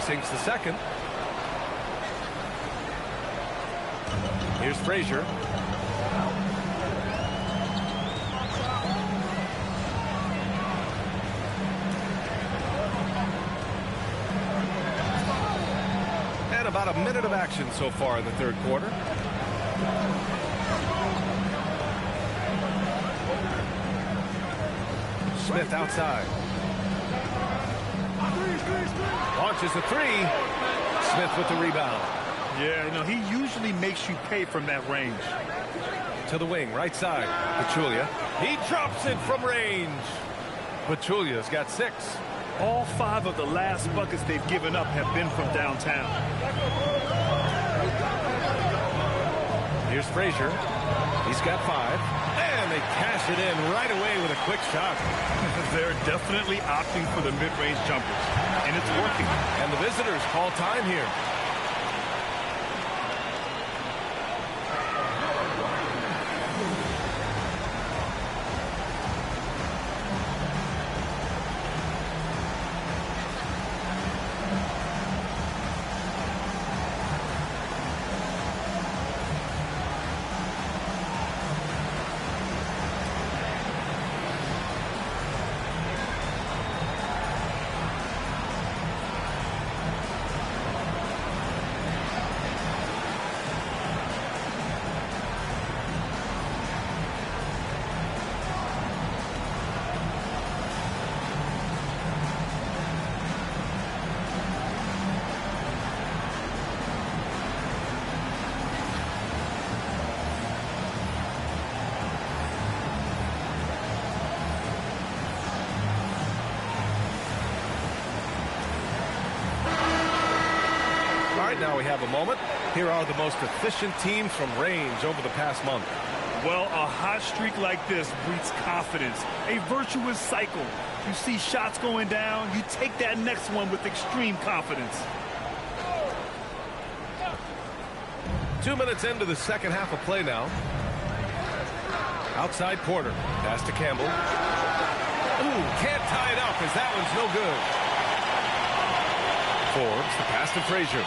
Sinks the second. Here's Frazier. And about a minute of action so far in the third quarter. Smith outside. Launches a 3. Smith with the rebound. Yeah, he usually makes you pay from that range. To the wing, right side. Pachulia. He drops it from range. Pachulia's got 6. All 5 of the last buckets they've given up have been from downtown. Here's Frazier. He's got 5. And they cash it in right away with a quick shot. They're definitely opting for the mid-range jumpers. And it's working. And the visitors call time here. Now we have a moment. Here are the most efficient teams from range over the past month. Well, a hot streak like this breeds confidence, a virtuous cycle. You see shots going down, you take that next one with extreme confidence. 2 minutes into the second half of play now. Outside Porter. Pass to Campbell. Ooh, can't tie it up as that one's no good. Forbes, the pass to Frazier.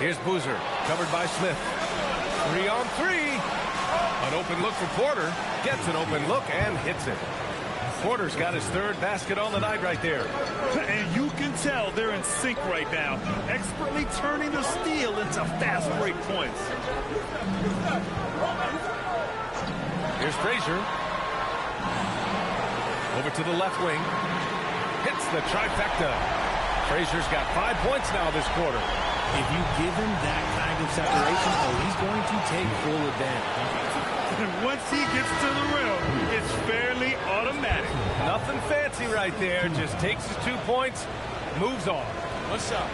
Here's Boozer, covered by Smith. 3 on 3. An open look for Porter. Gets an open look and hits it. Porter's got his 3rd basket on the night right there. And you can tell they're in sync right now, expertly turning the steal into fast break points. Here's Frazier. Over to the left wing. Hits the trifecta. Frazier's got 5 points now this quarter. If you give him that kind of separation, he's going to take full advantage. And once he gets to the rim, it's fairly automatic. Nothing fancy right there. Just takes his 2 points, moves on. One shot.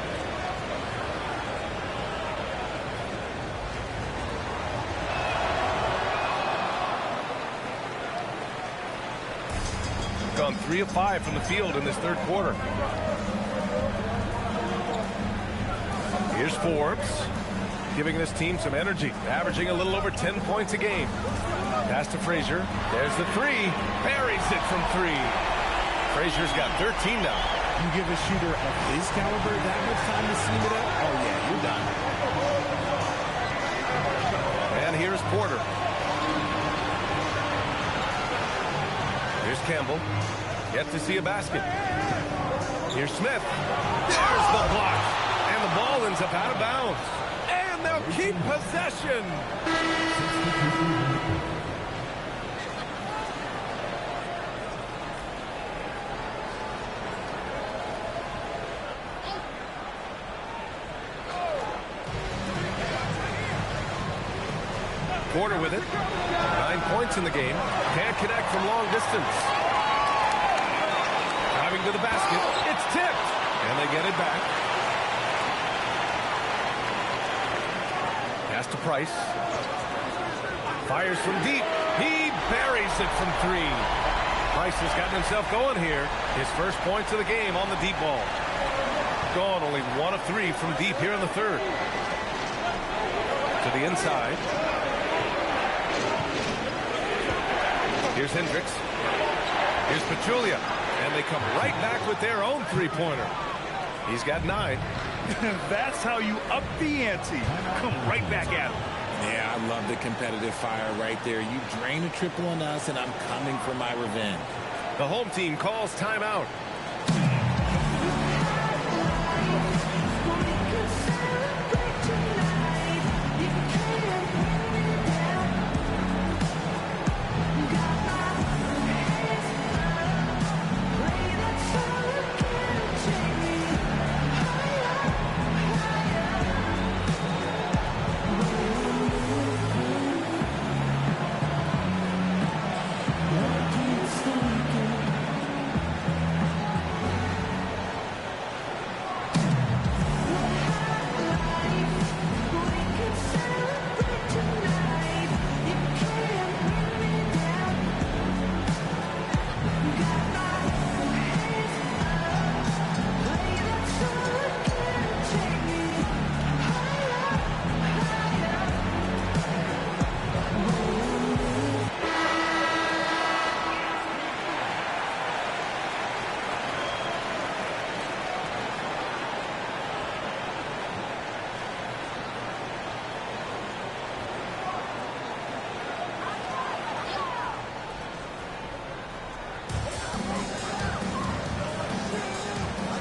Gone 3 of 5 from the field in this 3rd quarter. Here's Forbes, giving this team some energy, averaging a little over 10 points a game. Pass to Frazier. There's the 3. Buries it from 3. Frazier's got 13 now. You give a shooter of his caliber that much time to seam it up, oh yeah, you're done. And here's Porter. Here's Campbell. Yet to see a basket. Here's Smith. There's the block. And the ball ends up out of bounds. And they'll keep possession. Porter with it. 9 points in the game. Can't connect from long distance. Driving to the basket. It's tipped. And they get it back. Pass to Price. Fires from deep. He buries it from 3. Price has gotten himself going here. His first points of the game on the deep ball. Gone only 1 of 3 from deep here in the 3rd. To the inside. Here's Hendricks. Here's Pachulia. And they come right back with their own 3-pointer. He's got 9. That's how you up the ante. Come right back at him. Yeah, I love the competitive fire right there. You drain a triple on us, and I'm coming for my revenge. The home team calls timeout.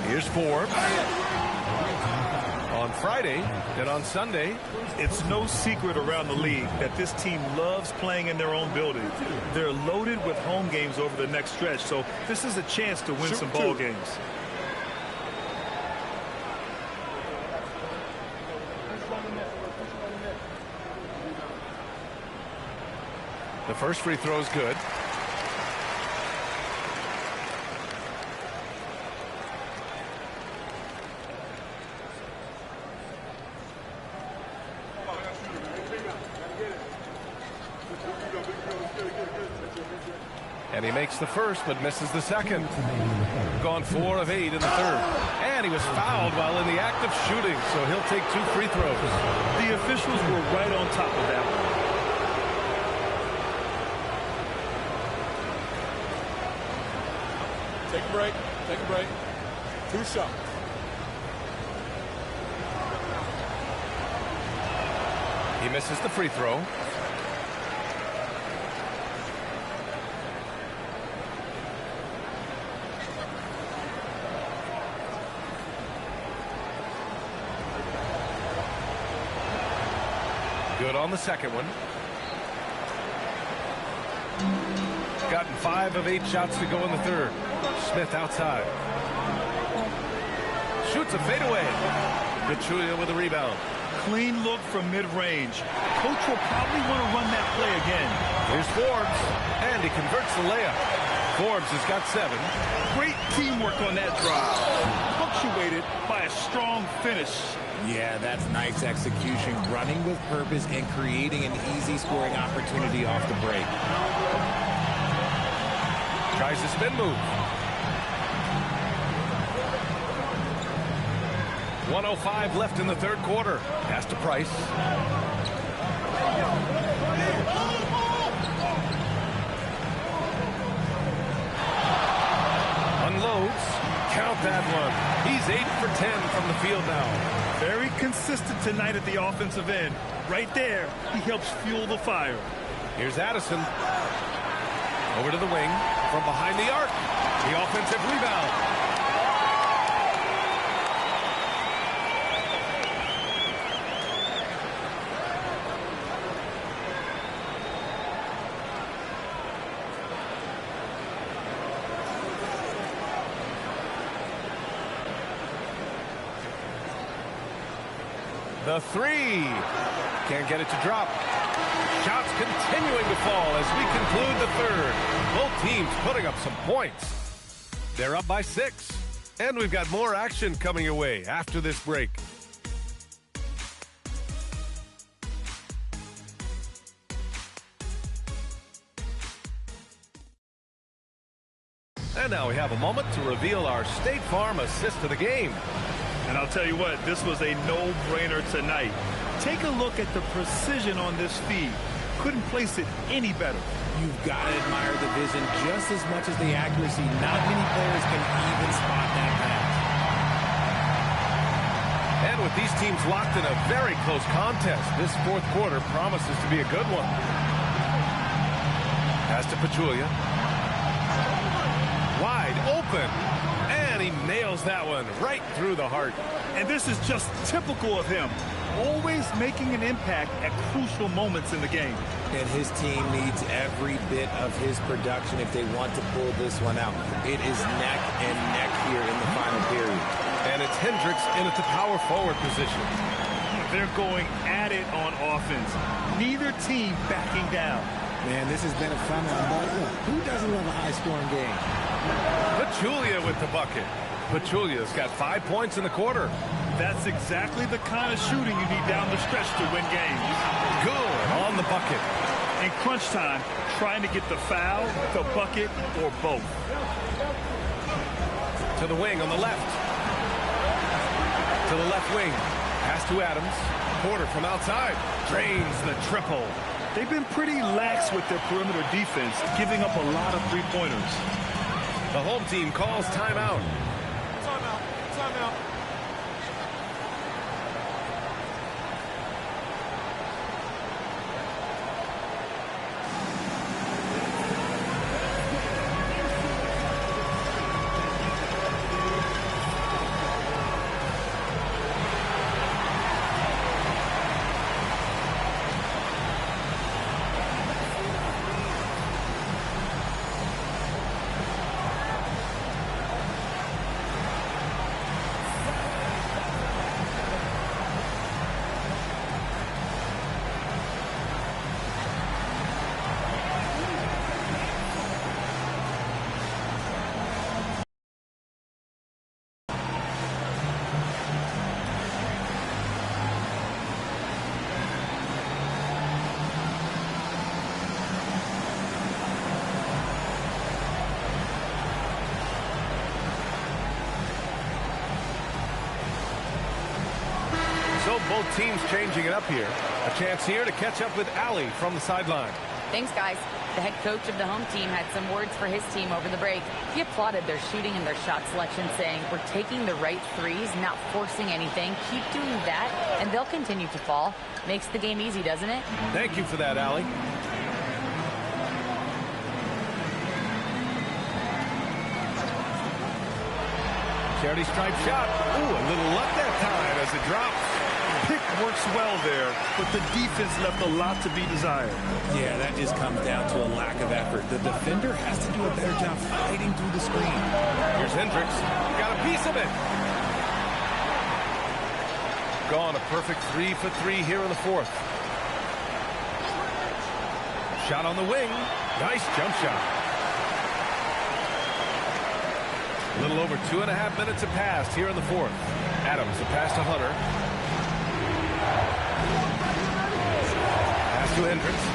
Here's Forbes. On Friday and on Sunday. It's no secret around the league that this team loves playing in their own building. They're loaded with home games over the next stretch, so this is a chance to win some ball games. The first free throw is good. And he makes the first, but misses the second. Gone 4 of 8 in the 3rd. And he was fouled while in the act of shooting, so he'll take 2 free throws. The officials were right on top of that one. Take a break. Take a break. 2 shots. He misses the free throw. Good on the second one. Gotten 5 of 8 shots to go in the third. Smith outside. Shoots a fadeaway. Pachulia with a rebound. Clean look from mid-range. Coach will probably want to run that play again. Here's Forbes, and he converts the layup. Forbes has got 7. Great teamwork on that drive. Punctuated by a strong finish. Yeah, that's nice execution, running with purpose and creating an easy scoring opportunity off the break. Tries a spin move. 1:05 left in the third quarter. Pass to Price. Unloads. Count that one. He's 8 for 10 from the field now. Very consistent tonight at the offensive end. Right there, he helps fuel the fire. Here's Addison. Over to the wing. From behind the arc. The offensive rebound. The three. Can't get it to drop. Shots continuing to fall as we conclude the third. Both teams putting up some points. They're up by 6. And we've got more action coming your way after this break. And now we have a moment to reveal our State Farm assist of the game. And I'll tell you what, this was a no-brainer tonight. Take a look at the precision on this feed. Couldn't place it any better. You've got to admire the vision just as much as the accuracy. Not many players can even spot that pass. And with these teams locked in a very close contest, this fourth quarter promises to be a good one. Pass to Pachulia. Wide open. And he nails that one right through the heart. And this is just typical of him. Always making an impact at crucial moments in the game. And his team needs every bit of his production if they want to pull this one out. It is neck and neck here in the final period. And it's Hendricks in at the power forward position. They're going at it on offense. Neither team backing down. Man, this has been a fun one. But look, who doesn't love a high-scoring game? Pachulia with the bucket. Pachulia's got 5 points in the quarter. That's exactly the kind of shooting you need down the stretch to win games. Good on the bucket. In crunch time, trying to get the foul, the bucket, or both. To the wing on the left. To the left wing. Pass to Adams. Porter from outside. Drains the triple. They've been pretty lax with their perimeter defense, giving up a lot of three-pointers. The home team calls timeout. Timeout. Timeout. So both teams changing it up here. A chance here to catch up with Allie from the sideline. Thanks, guys. The head coach of the home team had some words for his team over the break. He applauded their shooting and their shot selection, saying, "We're taking the right threes, not forcing anything. Keep doing that, and they'll continue to fall." Makes the game easy, doesn't it? Thank you for that, Allie. Charity stripe shot. Ooh, a little luck that time as it drops. Pick works well there, but the defense left a lot to be desired. Yeah, that just comes down to a lack of effort. The defender has to do a better job fighting through the screen. Here's Hendricks. Got a piece of it. Gone a perfect 3 for 3 here in the fourth. Shot on the wing. Nice jump shot. A little over 2.5 minutes have passed here in the fourth. Adams, the pass to Hunter. Pass to Hendricks.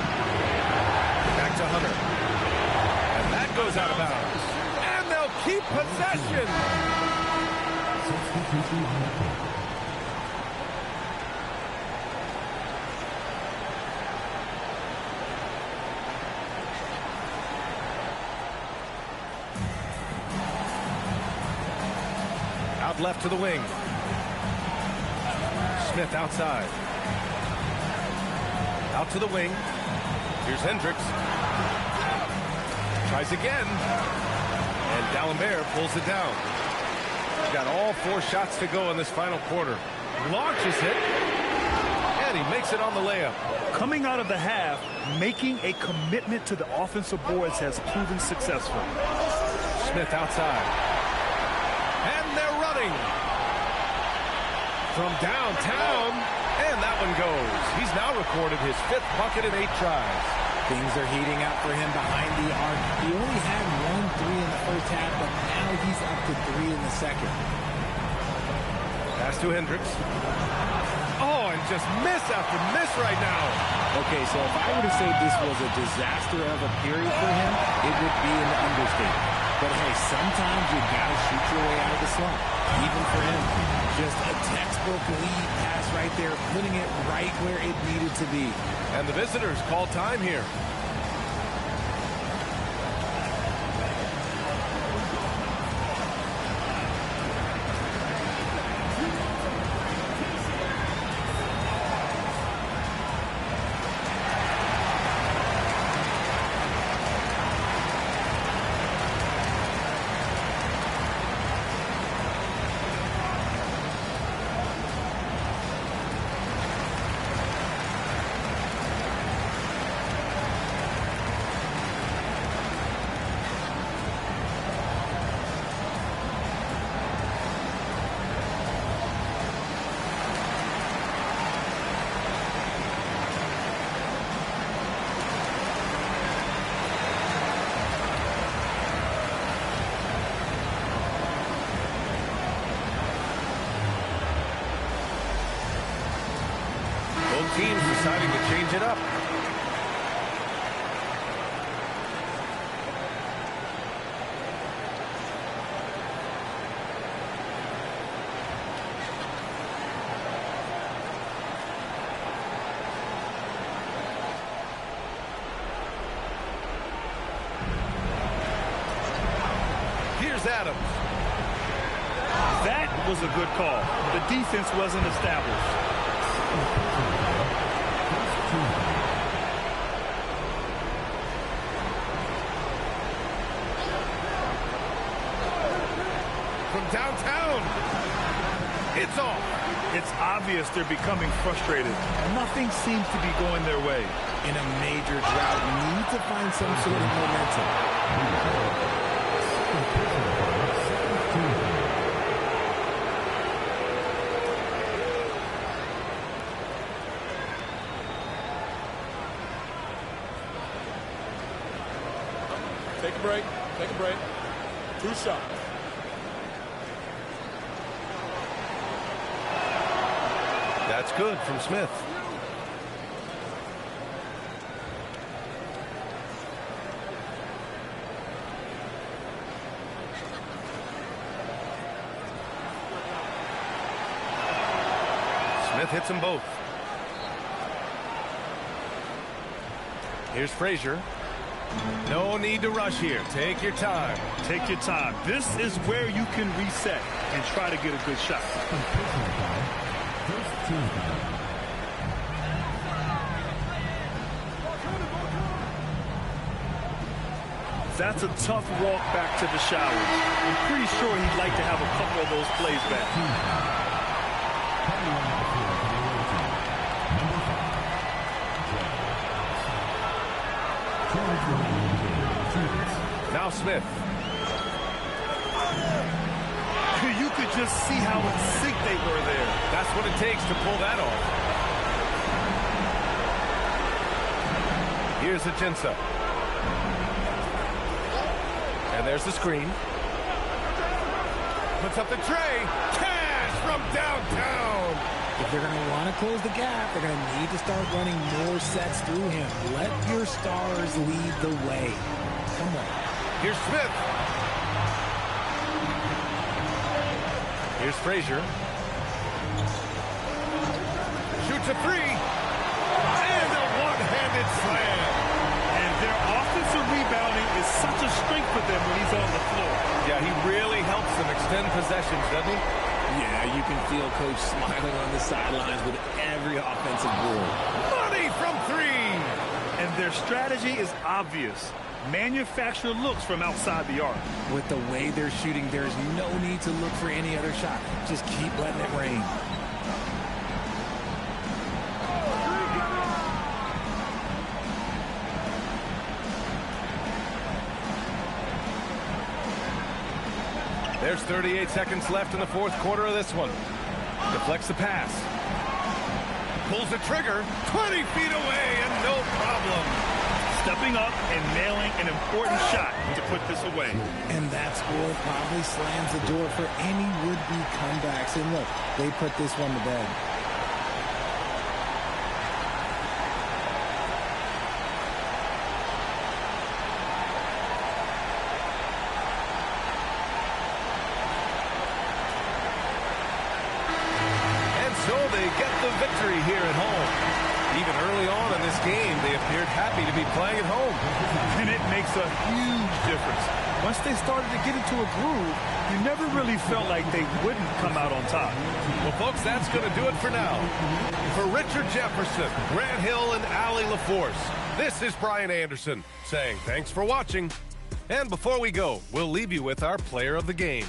Back to Hunter. And that goes out of bounds. And they'll keep possession. Out left to the wing. Smith outside. Out to the wing. Here's Hendricks. Tries again. And D'Alembert pulls it down. He's got all 4 shots to go in this final quarter. Launches it. And he makes it on the layup. Coming out of the half, making a commitment to the offensive boards has proven successful. Smith outside. And they're running. From downtown, and that one goes. He's now recorded his 5th bucket in 8 tries. Things are heating up for him behind the arc. He only had 1 3 in the first half, but now he's up to 3 in the second. Pass to Hendricks. Oh, and just miss after miss right now. Okay, so if I were to say this was a disaster of a period for him, it would be an understatement. But hey, sometimes you gotta shoot your way out of the slump. Even for him, just a textbook lead pass right there, putting it right where it needed to be. And the visitors call time here. Teams deciding to change it up. Here's Adams. That was a good call. The defense wasn't established. From downtown, it's off. It's obvious they're becoming frustrated. Nothing seems to be going their way. In a major drought, need to find some sort of momentum. Take a break. Take a break. 2 shots. That's good from Smith. Smith hits them both. Here's Frazier. No need to rush here. Take your time. Take your time. This is where you can reset and try to get a good shot. That's a tough walk back to the showers. I'm pretty sure he'd like to have a couple of those plays back. Now Smith. You could just see how in sync they were there. That's what it takes to pull that off. Here's Ajinça. And there's the screen. Puts up the tray. Cash from downtown. If they're going to want to close the gap, they're going to need to start running more sets through him. Let your stars lead the way. Come on. Here's Smith. Here's Frazier. Shoots a three. And a one-handed slam. And their offensive rebounding is such a strength for them when he's on the floor. Yeah, he really helps them extend possessions, doesn't he? Yeah, you can feel Coach smiling on the sidelines with every offensive board. Money from three. And their strategy is obvious. Manufacture looks from outside the arc. With the way they're shooting, there's no need to look for any other shot. Just keep letting it rain. There's 38 seconds left in the fourth quarter of this one. Deflects the pass. Pulls the trigger 20 feet away and no problem. Stepping up and nailing an important shot to put this away. And that score probably slams the door for any would-be comebacks. And look, they put this one to bed. And so they get the victory here at home. Even early on in this game, they appeared happy to be playing at home. And it makes a huge difference. Once they started to get into a groove, you never really felt like they wouldn't come out on top. Well, folks, that's going to do it for now. For Richard Jefferson, Grant Hill, and Allie LaForce, this is Brian Anderson saying thanks for watching. And before we go, we'll leave you with our player of the game.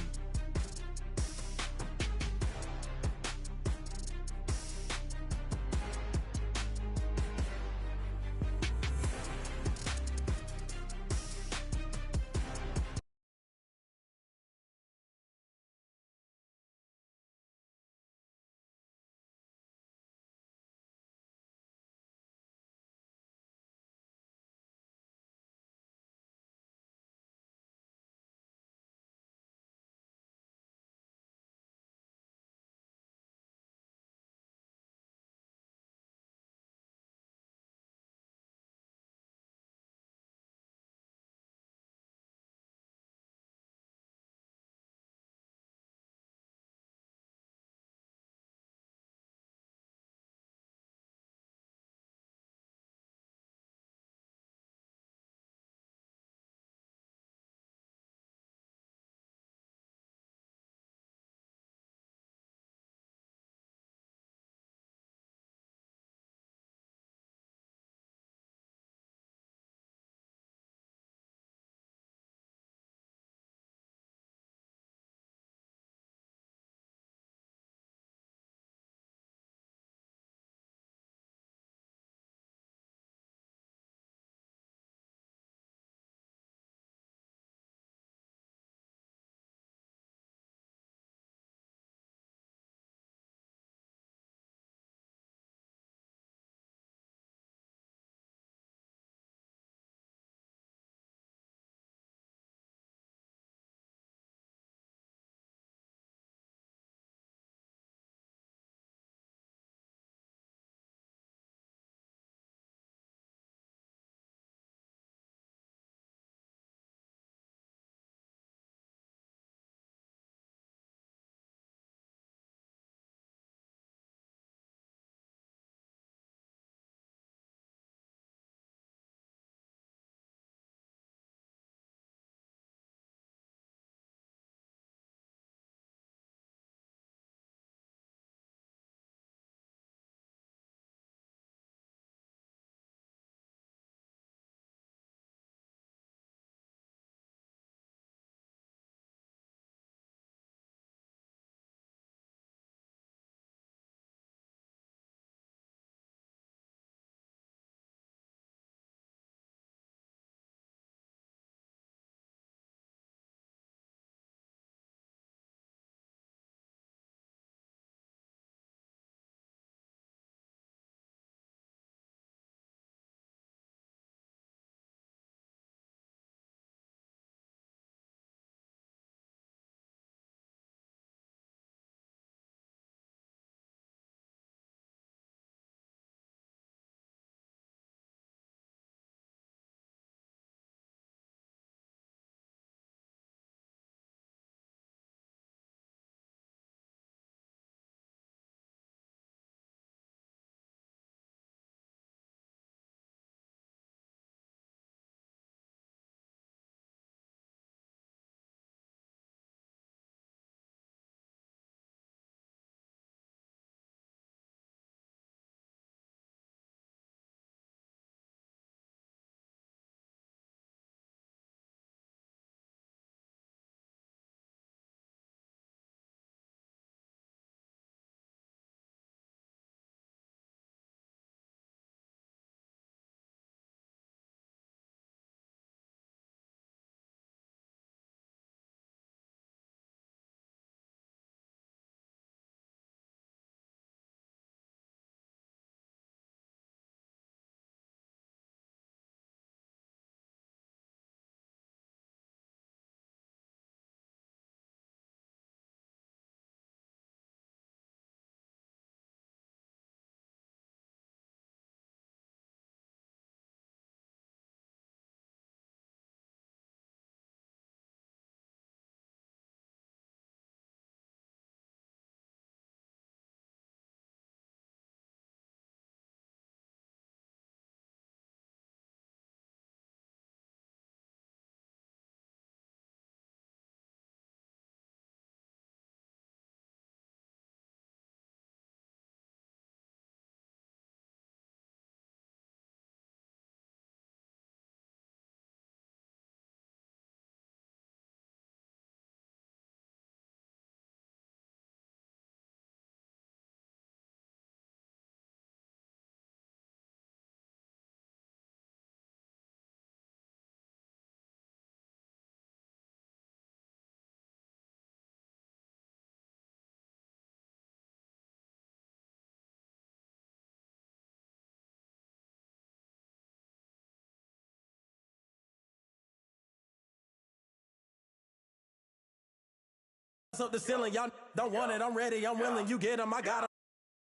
up the ceiling, y'all don't want it. I'm ready, I'm willing. You get 'em, I got 'em.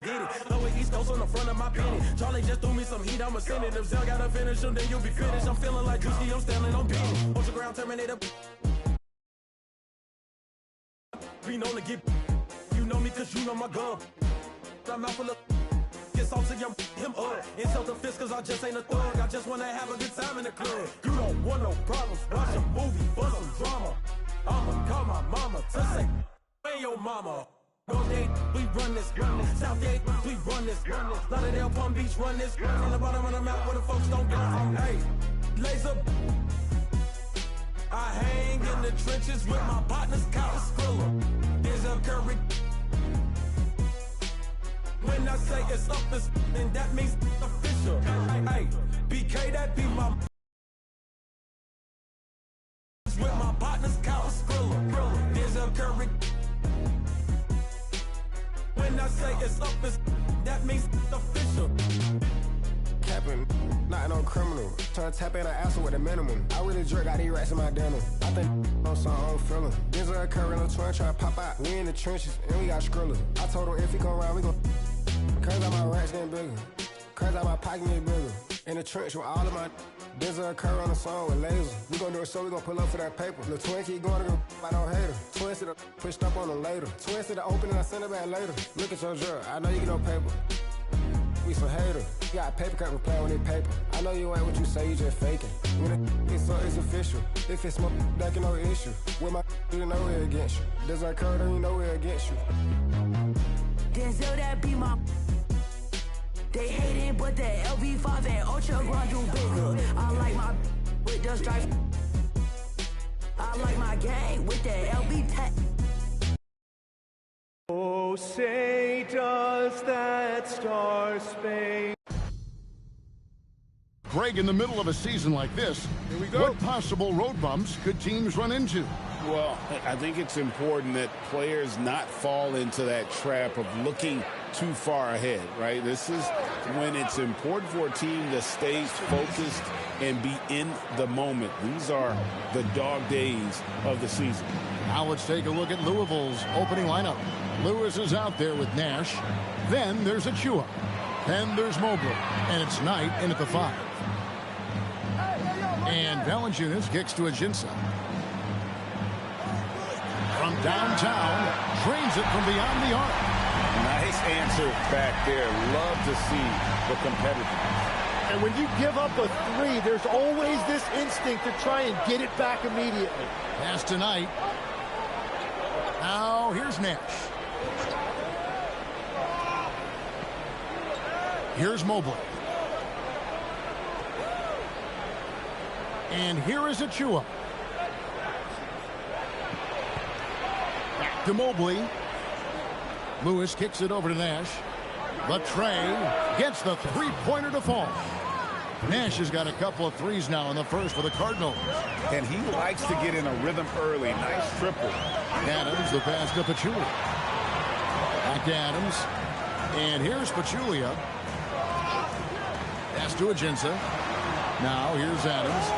Get it. Lower East Coast on the front of my penny. Charlie just threw me some heat, I'ma send it. If Zell gotta finish him, then you'll be finished. I'm feeling like Juicy, I'm standing on beat. Ultra ground Terminator. Be known to get. You know me cause you know my gun. I'm out full of. Get salty, I'm him up. Insult the fist cause I just ain't a thug. I just wanna have a good time in the club. You don't want no problems. Watch a movie for some drama. I'ma call my mama to say, hey yo mama. North Gate, we run this. South Gate, we run this. Lauderdale, Palm Beach, run this. In the bottom of the map where the folks don't go. Hey, laser. I hang in the trenches with my partners, Kyle Skrilla. There's a Curry. When I say it's up, then that means official. Hey, BK, that be my. With my partners, Kyle Skrilla. There's a Curry. When I say it's up, that means official. Capping, not no criminal. Trying to tap in an asshole with a minimum. I really jerk out these rats in my denim. I think on some own feeling. There's a current on trying to pop out. We in the trenches and we got Skrilla. I told him if he come around, we gon' cause all my rats getting bigger. Cause all my pocket getting bigger. In the trench with all of my. There's a curve on the song with laser. We gon' do a show, we gon' pull up for that paper. The twin keep going to go, I don't hate her. Twins to the pushed up on them later. Twins to the open and I send it back later. Look at your jerk, I know you get no paper. We some haters. You got a paper cut, we play on this paper. I know you ain't what you say, you just faking. When it's so, it's official. If it's smoke, that can no issue. With my you know we're against you. There's a curve, then you know we're against you. Denzel, that be my. They hate it, but the LV5 and Ultra Grand do bigger. I like my with the stripes. I like my gang with the LV tech. Oh, say does that star space. Greg, in the middle of a season like this, here we go. What possible road bumps could teams run into? Well, I think it's important that players not fall into that trap of looking too far ahead, right? This is when it's important for a team to stay focused and be in the moment. These are the dog days of the season. Now let's take a look at Louisville's opening lineup. Lewis is out there with Nash. Then there's Achua. Then there's Mobley. And it's Knight in at the 5. And Valanciunas kicks to Ajinça. From downtown, drains it from beyond the arc. Nice answer back there. Love to see the competitiveness. And when you give up a 3, there's always this instinct to try and get it back immediately. Pass to Knight. Now here's Nash. Here's Mobley. And here is Achua. Back to Mobley. Lewis kicks it over to Nash. Latrey gets the three-pointer to fall. Nash has got a couple of threes now in the first for the Cardinals. And he likes to get in a rhythm early. Nice triple. Adams, the pass to Pachulia. Back to Adams. And here's Pachulia. Pass to Ajinça. Now here's Adams.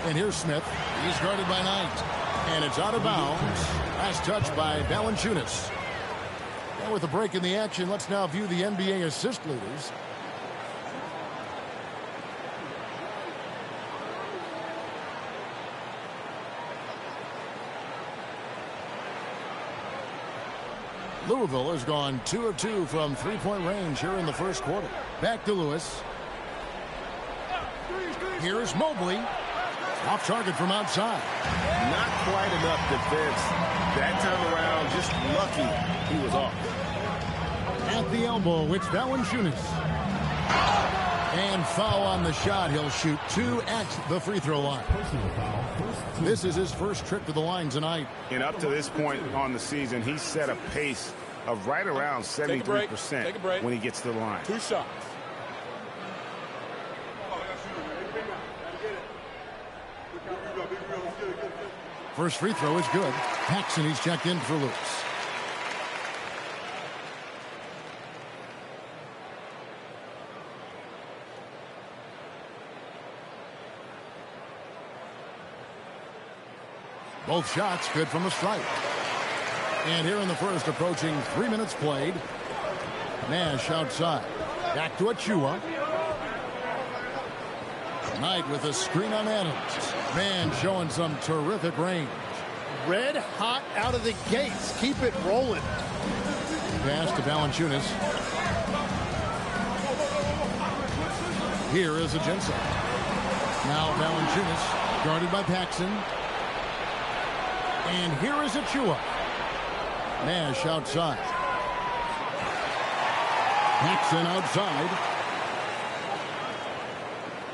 And here's Smith. He's guarded by Knight. And it's out of bounds. Last touch by Valanciunas. And with a break in the action, let's now view the NBA assist leaders. Louisville has gone 2 of 2 from three-point range here in the first quarter. Back to Lewis. Here's Mobley. Off target from outside. Not quite enough defense. That time around, just lucky he was off. At the elbow, it's Valanciunas. And foul on the shot. He'll shoot 2 at the free throw line. This is his first trip to the line tonight. And up to this point on the season, he's set a pace of right around 73% when he gets to the line. 2 shots. First free throw is good. Paxson, he's checked in for Lewis. Both shots good from the stripe. And here in the first, approaching 3 minutes played. Nash outside. Back to Achua. Knight with a screen on Adams. Man showing some terrific range. Red hot out of the gates. Keep it rolling. Pass to Valanciunas. Here is Ajinça. Now Valanciunas guarded by Paxson. And here is Achua. Nash outside. Paxson outside.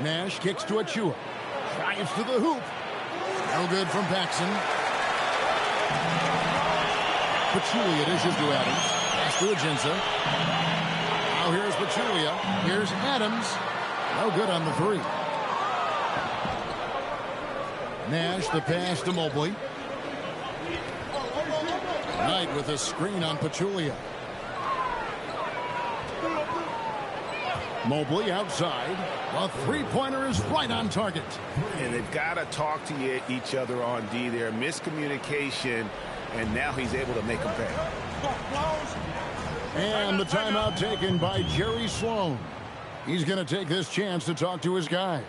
Nash kicks to Achua. Drives to the hoop. No good from Paxson. Pachulia dishes to Adams. Pass to Ajinça. Now here's Pachulia. Here's Adams. No good on the three. Nash the pass to Mobley. Knight with a screen on Pachulia. Mobley outside. A three-pointer is right on target. And they've got to talk to each other on D there. Miscommunication, and now he's able to make them pay. And the timeout taken by Jerry Sloan. He's going to take this chance to talk to his guys.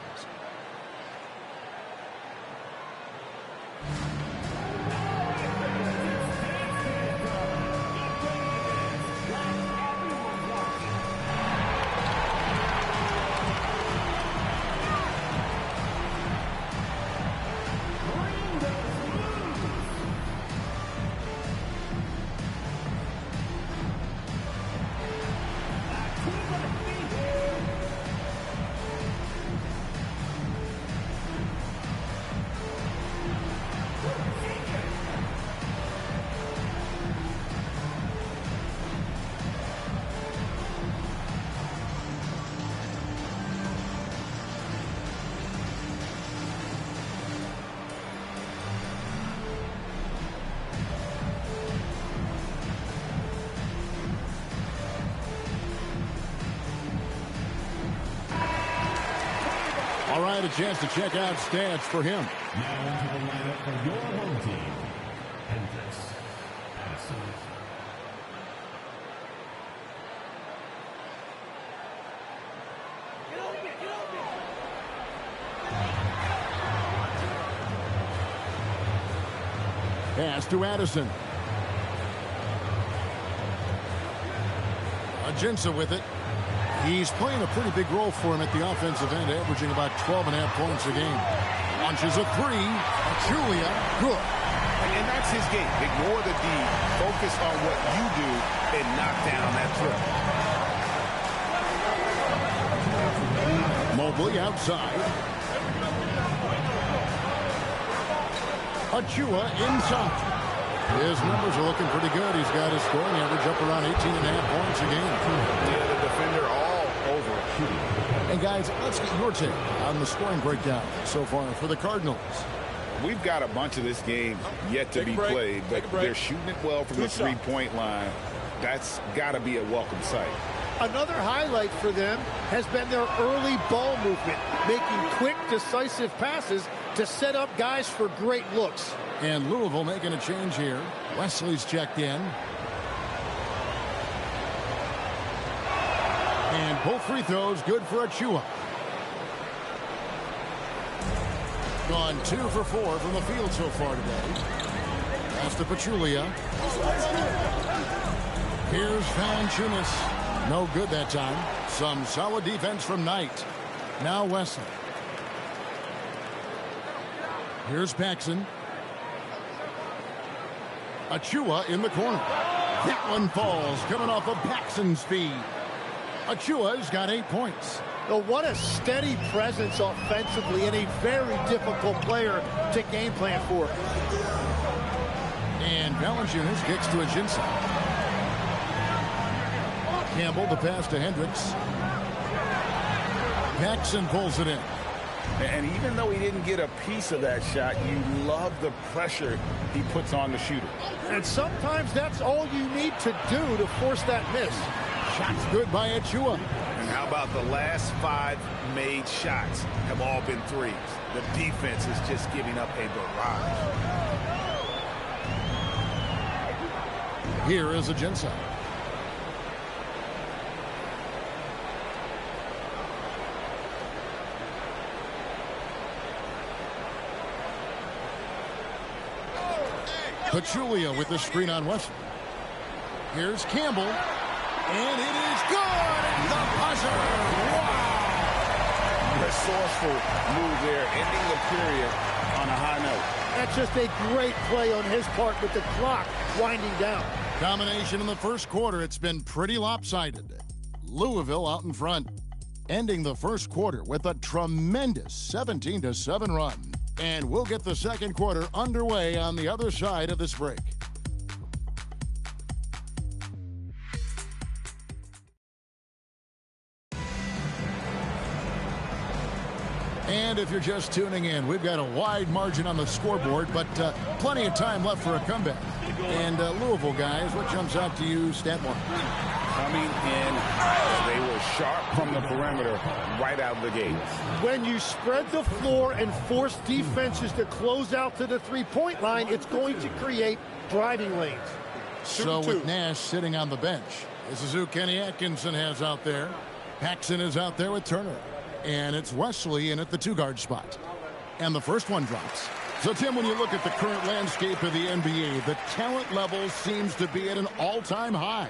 All right, a chance to check out stats for him. Now into the lineup for your home team. Hendricks. Passes. Pass to Addison. Ajinça with it. He's playing a pretty big role for him at the offensive end, averaging about 12.5 points a game. Launches a three. Julia, good. And that's his game. Ignore the D. Focus on what you do and knock down that throw. Mobley outside. Achua inside. His numbers are looking pretty good. He's got his scoring average up around 18.5 points a game. Yeah, the defender all over. And guys, let's get your take on the scoring breakdown so far for the Cardinals. We've got a bunch of this game yet to be played, but they're shooting it well from the three-point line. That's got to be a welcome sight. Another highlight for them has been their early ball movement, making quick, decisive passes to set up guys for great looks. And Louisville making a change here. Wesley's checked in. And both free throws good for Achua. Gone 2 for 4 from the field so far today. Pass to Pachulia. Here's Valanciunas. No good that time. Some solid defense from Knight. Now Wesley. Here's Paxson. Achua in the corner. That one falls, coming off of Paxson's feed. Achua's got 8 points. Well, what a steady presence offensively and a very difficult player to game plan for. And Valanciunas kicks to Ajinça. Campbell the pass to Hendricks. Paxson pulls it in. And even though he didn't get a piece of that shot, you love the pressure he puts on the shooter. And sometimes that's all you need to do to force that miss. Shots good by Achua. And how about the last 5 made shots have all been threes? The defense is just giving up a barrage. Here is Ajinça. Pachulia with the screen on Wesley. Here's Campbell. And it is good. And the buzzer. Wow. Resourceful move there, ending the period on a high note. That's just a great play on his part with the clock winding down. Domination in the first quarter. It's been pretty lopsided. Louisville out in front, ending the first quarter with a tremendous 17-7 run. And we'll get the second quarter underway on the other side of this break. And if you're just tuning in, we've got a wide margin on the scoreboard, but plenty of time left for a comeback. And Louisville, guys, what jumps out to you, stat-wise? Coming in, they were sharp from the perimeter right out of the gate. When you spread the floor and force defenses to close out to the three-point line, it's going to create driving lanes. So with Nash sitting on the bench, this is who Kenny Atkinson has out there. Paxson is out there with Turner. And it's Wesley in at the two-guard spot. And the first one drops. So, Tim, when you look at the current landscape of the NBA, the talent level seems to be at an all-time high.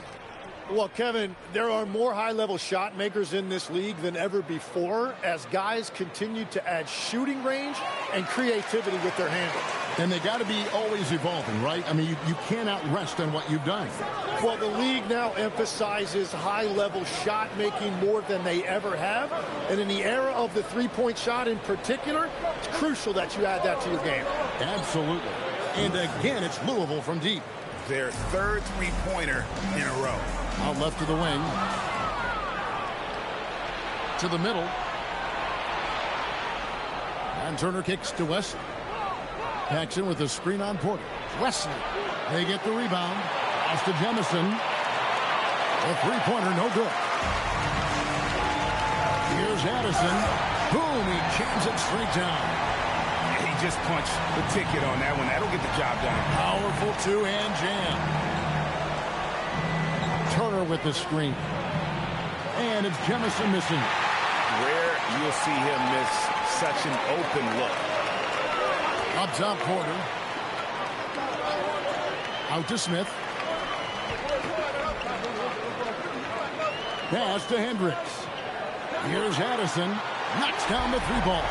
Well, Kevin, there are more high-level shot makers in this league than ever before as guys continue to add shooting range and creativity with their handle. And they got to be always evolving, right? I mean, you cannot rest on what you've done. Well, the league now emphasizes high-level shot making more than they ever have. And in the era of the three-point shot in particular, it's crucial that you add that to your game. Absolutely. And again, it's Louisville from deep. Their third three-pointer in a row. Out left to the wing. To the middle. And Turner kicks to Wesley. Paxson with a screen on Porter. Wesley. They get the rebound. Pass to Jemison. The three-pointer, no good. Here's Addison. Boom, he jams it straight down. He just punched the ticket on that one. That'll get the job done. Powerful two-hand jam. Turner with the screen. And it's Jemison missing. Rare you'll see him miss such an open look. Up top, Porter. Out to Smith. Pass to Hendricks. Here's Addison. Knocks down the three ball.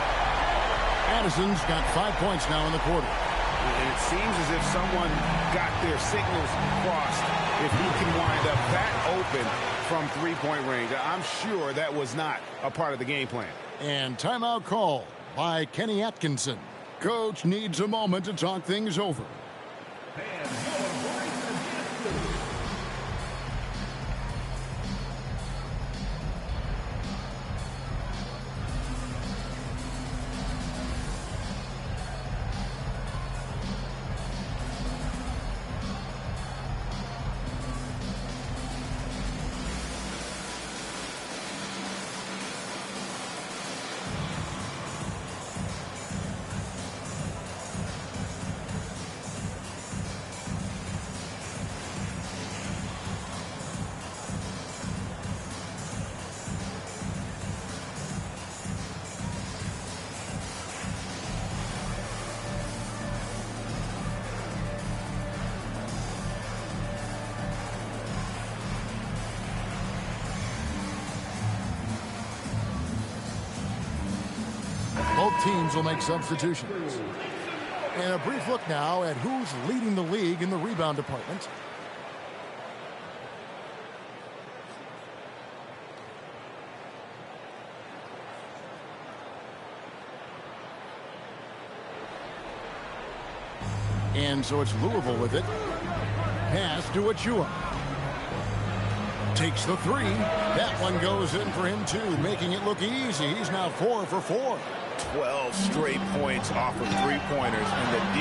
Addison's got 5 points now in the quarter. And it seems as if someone got their signals crossed. If he can wind up that open from three-point range, I'm sure that was not a part of the game plan. And timeout call by Kenny Atkinson. Coach needs a moment to talk things over. Both teams will make substitutions. And a brief look now at who's leading the league in the rebound department. And so it's Louisville with it. Pass to Achua. Takes the three. That one goes in for him too, making it look easy. He's now 4 for 4. 12 straight points off of three-pointers, and the D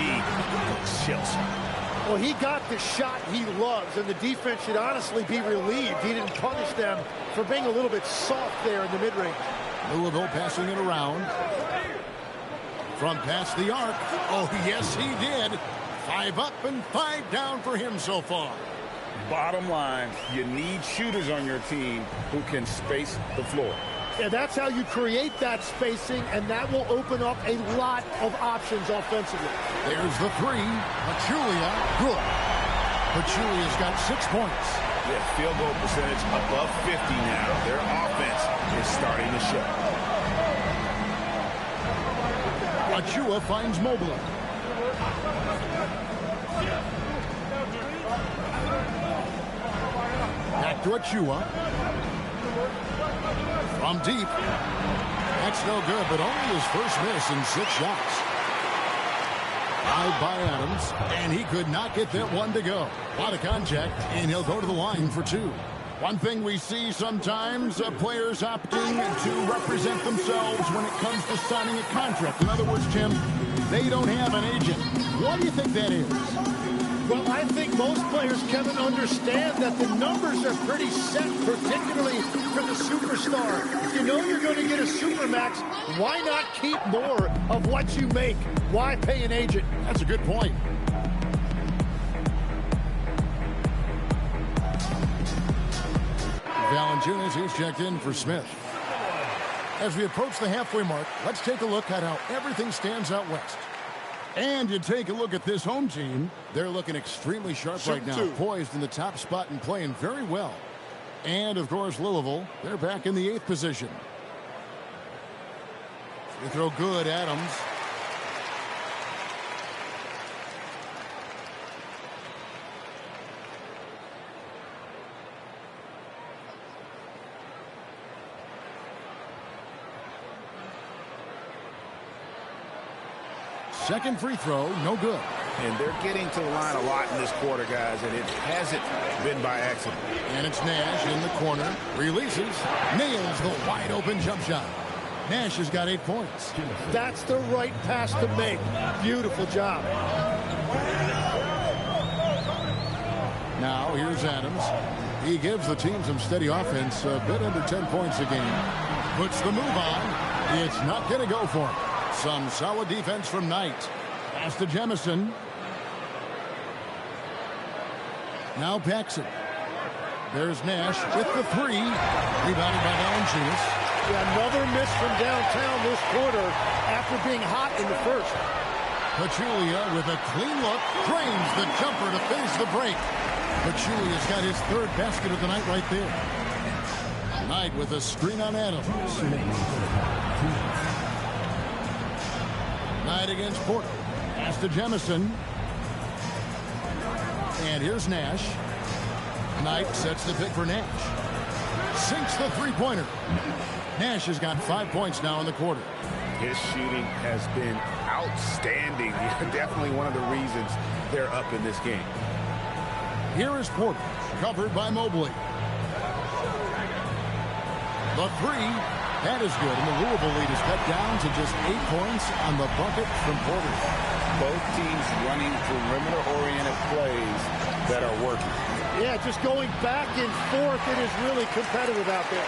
chills. Well, he got the shot he loves, and the defense should honestly be relieved. He didn't punish them for being a little bit soft there in the mid-range. Louisville passing it around. From past the arc. Oh, yes, he did. 5 up and 5 down for him so far. Bottom line, you need shooters on your team who can space the floor. Yeah, that's how you create that spacing, and that will open up a lot of options offensively. There's the three. Pachulia, good. Pachulia's got 6 points. Yeah, field goal percentage above 50 now. Their offense is starting to show. Achua finds Mobley. Back to Achua. From deep. That's no good, but only his first miss in 6 shots. Fouled by Adams, and he could not get that one to go. A lot of contact, and he'll go to the line for 2. One thing we see sometimes, players opting to represent themselves when it comes to signing a contract. In other words, Tim, they don't have an agent. Why do you think that is? Well, I think most players, Kevin, understand that the numbers are pretty set, particularly for the superstar. If you know you're going to get a supermax, why not keep more of what you make? Why pay an agent? That's a good point. Valanciunas, he's checked in for Smith. As we approach the halfway mark, let's take a look at how everything stands out west. And you take a look at this home team. They're looking extremely sharp right now, poised in the top spot and playing very well. And, of course, Louisville, they're back in the 8th position. Free throw good, Adams. Second free throw, no good. And they're getting to the line a lot in this quarter, guys, and it hasn't been by accident. And it's Nash in the corner. Releases. Nails the wide-open jump shot. Nash has got 8 points. That's the right pass to make. Beautiful job. Now, here's Adams. He gives the team some steady offense, a bit under 10 points a game. Puts the move on. It's not going to go for him. Some solid defense from Knight. Pass to Jemison. Now Paxson. There's Nash with the 3. Rebounded by Valanciunas. Yeah, another miss from downtown this quarter after being hot in the first. Pachulia with a clean look. Drains the jumper to finish the break. Pachulia's got his 3rd basket of the night right there. Knight with a screen on Adams. Knight against Porter. Pass to Jemison. And here's Nash. Knight sets the pick for Nash. Sinks the three-pointer. Nash has got 5 points now in the quarter. His shooting has been outstanding. Definitely one of the reasons they're up in this game. Here is Porter, covered by Mobley. The 3. That is good, and the Louisville lead is cut down to just 8 points on the bucket from Porter. Both teams running perimeter-oriented plays that are working. Yeah, just going back and forth. It is really competitive out there.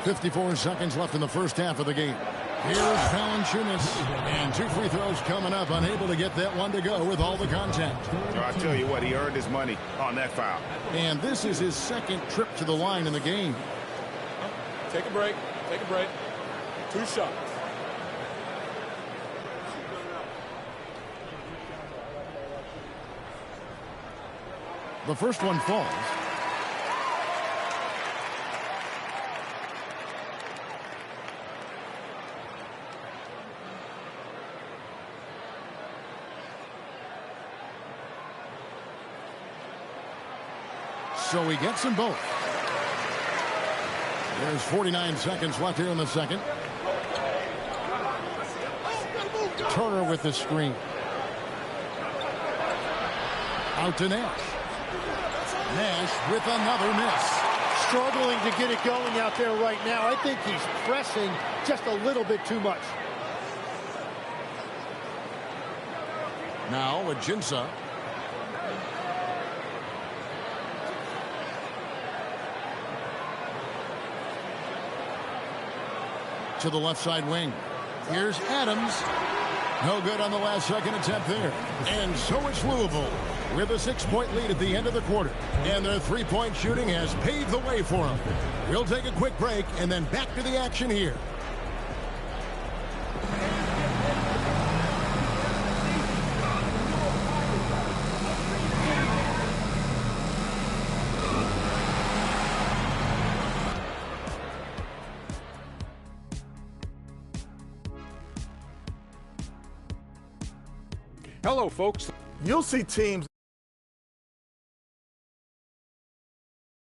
54 seconds left in the first half of the game. Here's Valanciunas, and 2 free throws coming up, unable to get that one to go with all the contact. I tell you what, he earned his money on that foul. And this is his 2nd trip to the line in the game. Take a break. Take a break. 2 shots. The first one falls. So he gets them both. There's 49 seconds left here in the second. Turner with the screen. Out to Nash. Nash with another miss. Struggling to get it going out there right now. I think he's pressing just a little bit too much. Now Ajinça. To the left side wing. Here's Adams. No good on the last second attempt there. And so it's Louisville with a 6-point lead at the end of the quarter. And their three-point shooting has paved the way for them. We'll take a quick break and then back to the action here. Hello, folks. You'll see teams